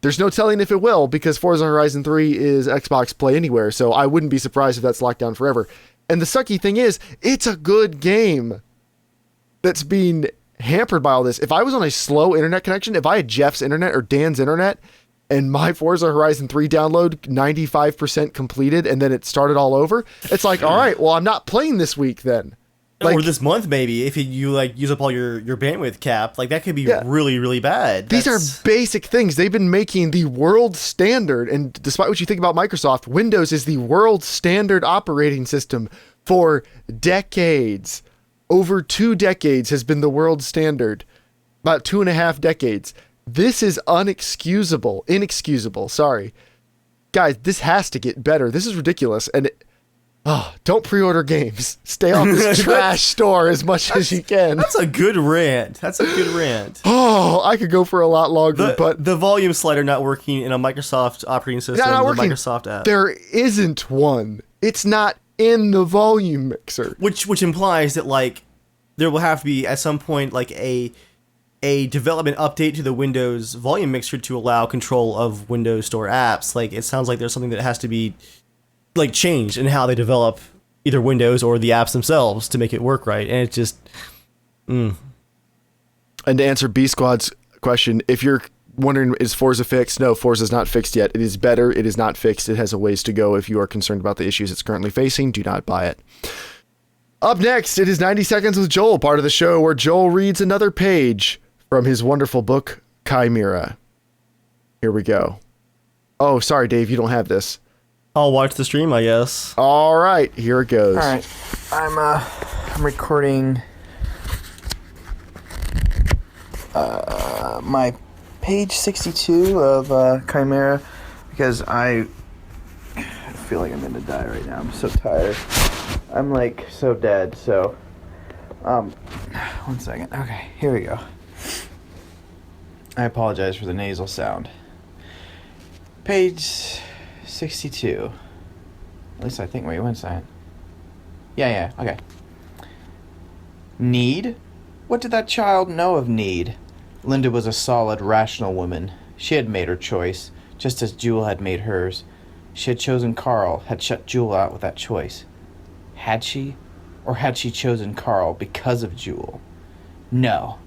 S2: There's no telling if it will because Forza Horizon 3 is Xbox Play Anywhere. So I wouldn't be surprised if that's locked down forever. And the sucky thing is, it's a good game that's being hampered by all this. If I was on a slow internet connection, if I had Jeff's internet or Dan's internet, and my Forza Horizon 3 download 95% completed and then it started all over, it's like, all right, well, I'm not playing this week then.
S1: Or this month, maybe, if you like use up all your bandwidth cap, like that could be really, really bad.
S2: These are basic things. They've been making the world standard, and despite what you think about Microsoft, Windows is the world standard operating system for decades. Over 2 decades has been the world standard. About 2.5 decades. This is inexcusable. Sorry. Guys, this has to get better. This is ridiculous. And don't pre-order games. Stay off this trash store as much as you can.
S1: That's a good rant.
S2: Oh, I could go for a lot longer, but
S1: the volume slider not working in a Microsoft operating system,
S2: not
S1: the
S2: working.
S1: Microsoft app.
S2: There isn't one. It's not in the volume mixer.
S1: Which implies that like there will have to be at some point like a development update to the Windows volume mixer to allow control of Windows Store apps. Like it sounds like there's something that has to be like changed in how they develop either Windows or the apps themselves to make it work right. And it's just
S2: And to answer B Squad's question, if you're wondering is Forza fixed? No, Forza's not fixed yet. It is better. It is not fixed. It has a ways to go. If you are concerned about the issues it's currently facing, do not buy it. Up next, it is 90 Seconds with Joel, part of the show where Joel reads another page from his wonderful book, Chimera. Here we go. Oh, sorry, Dave, you don't have this.
S1: I'll watch the stream, I guess.
S2: All right, here it goes.
S3: All right, I'm recording my page 62 of Chimera because I feel like I'm gonna die right now. I'm so tired. I'm like so dead. So, 1 second. Okay, here we go. I apologize for the nasal sound. Page 62. At least I think. Wait, one second. Yeah, okay. Need? What did that child know of need? Linda was a solid, rational woman. She had made her choice, just as Jewel had made hers. She had chosen Carl, had shut Jewel out with that choice. Had she? Or had she chosen Carl because of Jewel? No.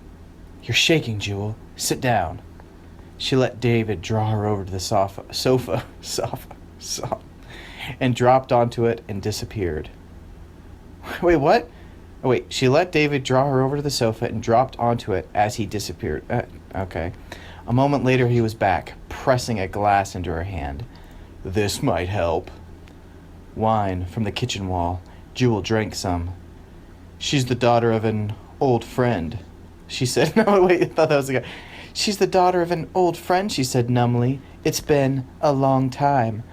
S3: You're shaking, Jewel. Sit down. She let David draw her over to the sofa, and dropped onto it and disappeared. Wait, what? Oh, wait, she let David draw her over to the sofa and dropped onto it as he disappeared. Okay. A moment later, he was back, pressing a glass into her hand. This might help. Wine from the kitchen wall. Jewel drank some. She's the daughter of an old friend, she said. No, wait, I thought that was a guy. She's the daughter of an old friend, she said numbly. It's been a long time.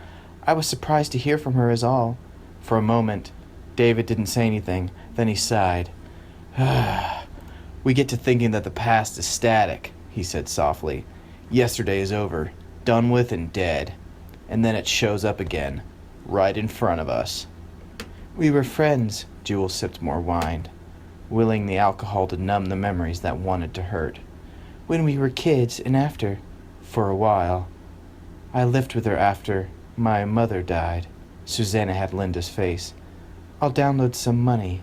S3: I was surprised to hear from her is all. For a moment, David didn't say anything. Then he sighed. We get to thinking that the past is static, he said softly. Yesterday is over, done with and dead. And then it shows up again, right in front of us. We were friends, Jewel sipped more wine, willing the alcohol to numb the memories that wanted to hurt. When we were kids and after, for a while. I lived with her after my mother died. Susanna had Linda's face. I'll download some money.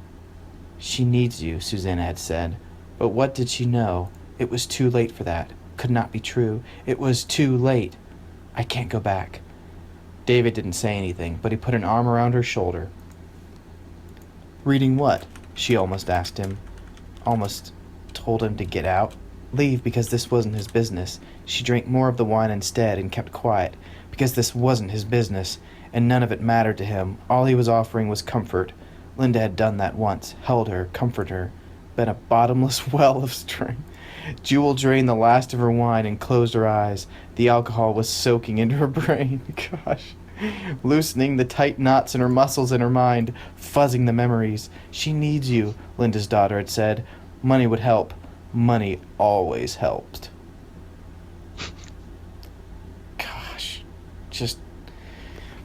S3: She needs you, Susanna had said. But what did she know? It was too late for that. Could not be true. It was too late. I can't go back. David didn't say anything, but he put an arm around her shoulder. Reading what? She almost asked him. Almost told him to get out. Leave because this wasn't his business. She drank more of the wine instead and kept quiet because this wasn't his business, and none of it mattered to him. All he was offering was comfort. Linda had done that once, held her, comforted her, been a bottomless well of strength. Jewel drained the last of her wine and closed her eyes. The alcohol was soaking into her brain. Gosh. Loosening the tight knots in her muscles and her mind, fuzzing the memories. She needs you, Linda's daughter had said. Money would help. Money always helped. Gosh. Just...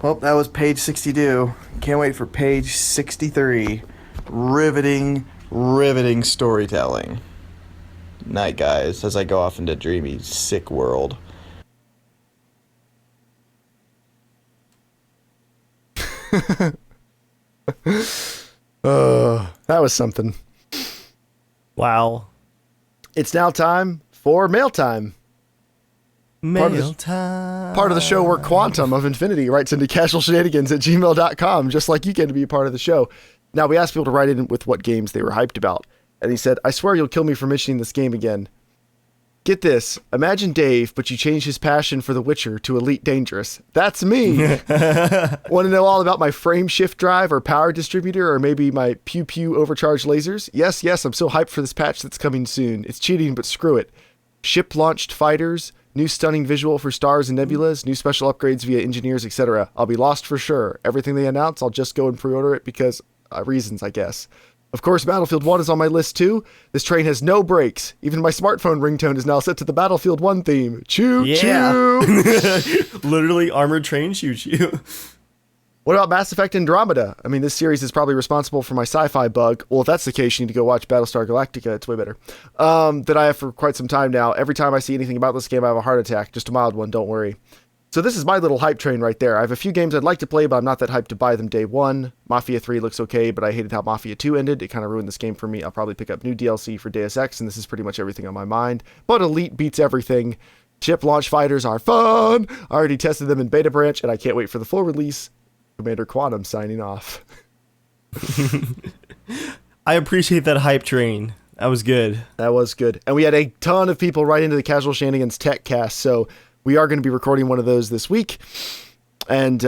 S3: Well, that was page 62. Can't wait for page 63. Riveting storytelling. Night, guys, as I go off into dreamy, sick world.
S2: That was something.
S1: Wow.
S2: It's now time for mail time.
S1: Mail time.
S2: Part of the show where Quantum of Infinity writes into casualshenanigans@gmail.com, just like you can, to be a part of the show. Now, we asked people to write in with what games they were hyped about. And he said, I swear you'll kill me for mentioning this game again. Get this. Imagine Dave, but you change his passion for The Witcher to Elite Dangerous. That's me. Want to know all about my frame shift drive or power distributor or maybe my pew pew overcharged lasers? Yes, I'm so hyped for this patch that's coming soon. It's cheating, but screw it. Ship-launched fighters, new stunning visual for stars and nebulas, new special upgrades via engineers, etc. I'll be lost for sure. Everything they announce, I'll just go and pre-order it because reasons, I guess. Of course, Battlefield 1 is on my list too. This train has no brakes. Even my smartphone ringtone is now set to the Battlefield 1 theme. Choo choo!
S1: Literally armored train choo choo.
S2: What about Mass Effect Andromeda? I mean, this series is probably responsible for my sci-fi bug. Well, if that's the case, you need to go watch Battlestar Galactica. It's way better. That I have for quite some time now. Every time I see anything about this game, I have a heart attack. Just a mild one, don't worry. So this is my little hype train right there. I have a few games I'd like to play, but I'm not that hyped to buy them day one. Mafia 3 looks okay, but I hated how Mafia 2 ended. It kind of ruined this game for me. I'll probably pick up new DLC for Deus Ex, and this is pretty much everything on my mind. But Elite beats everything. Ship launch fighters are fun. I already tested them in beta branch, and I can't wait for the full release. Commander Quantum signing off.
S1: I appreciate that hype train. That was good.
S2: That was good. And we had a ton of people write into the Casual Shenanigans Tech Cast, so we are going to be recording one of those this week. And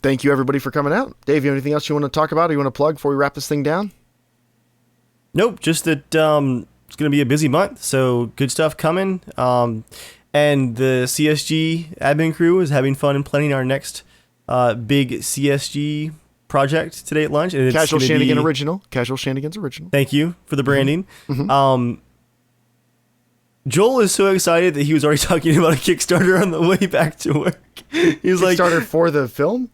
S2: thank you, everybody, for coming out. Dave, you have anything else you want to talk about or you want to plug before we wrap this thing down?
S1: Nope, just that it's going to be a busy month, so good stuff coming. And the CSG admin crew is having fun in planning our next big CSG project today at lunch. And it's
S2: Casual Shenanigans Original. Casual Shenanigans Original.
S1: Thank you for the branding. Mm-hmm. Joel is so excited that he was already talking about a Kickstarter on the way back to work. He's like
S2: Kickstarter for the film?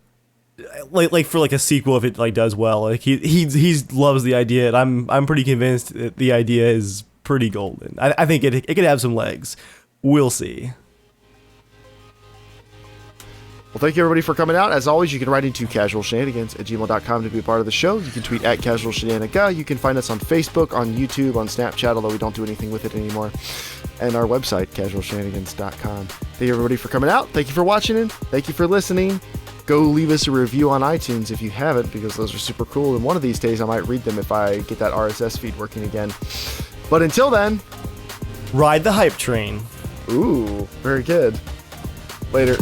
S1: Like for like a sequel if it like does well. Like he loves the idea, and I'm pretty convinced that the idea is pretty golden. I think it could have some legs. We'll see.
S2: Well, thank you, everybody, for coming out. As always, you can write into casualshenanigans@gmail.com to be a part of the show. You can tweet at casualshenaniga. You can find us on Facebook, on YouTube, on Snapchat, although we don't do anything with it anymore. And our website, casualshenanigans.com. Thank you, everybody, for coming out. Thank you for watching it. Thank you for listening. Go leave us a review on iTunes if you haven't, because those are super cool. And one of these days, I might read them if I get that RSS feed working again. But until then,
S1: ride the hype train.
S2: Ooh, very good. Later.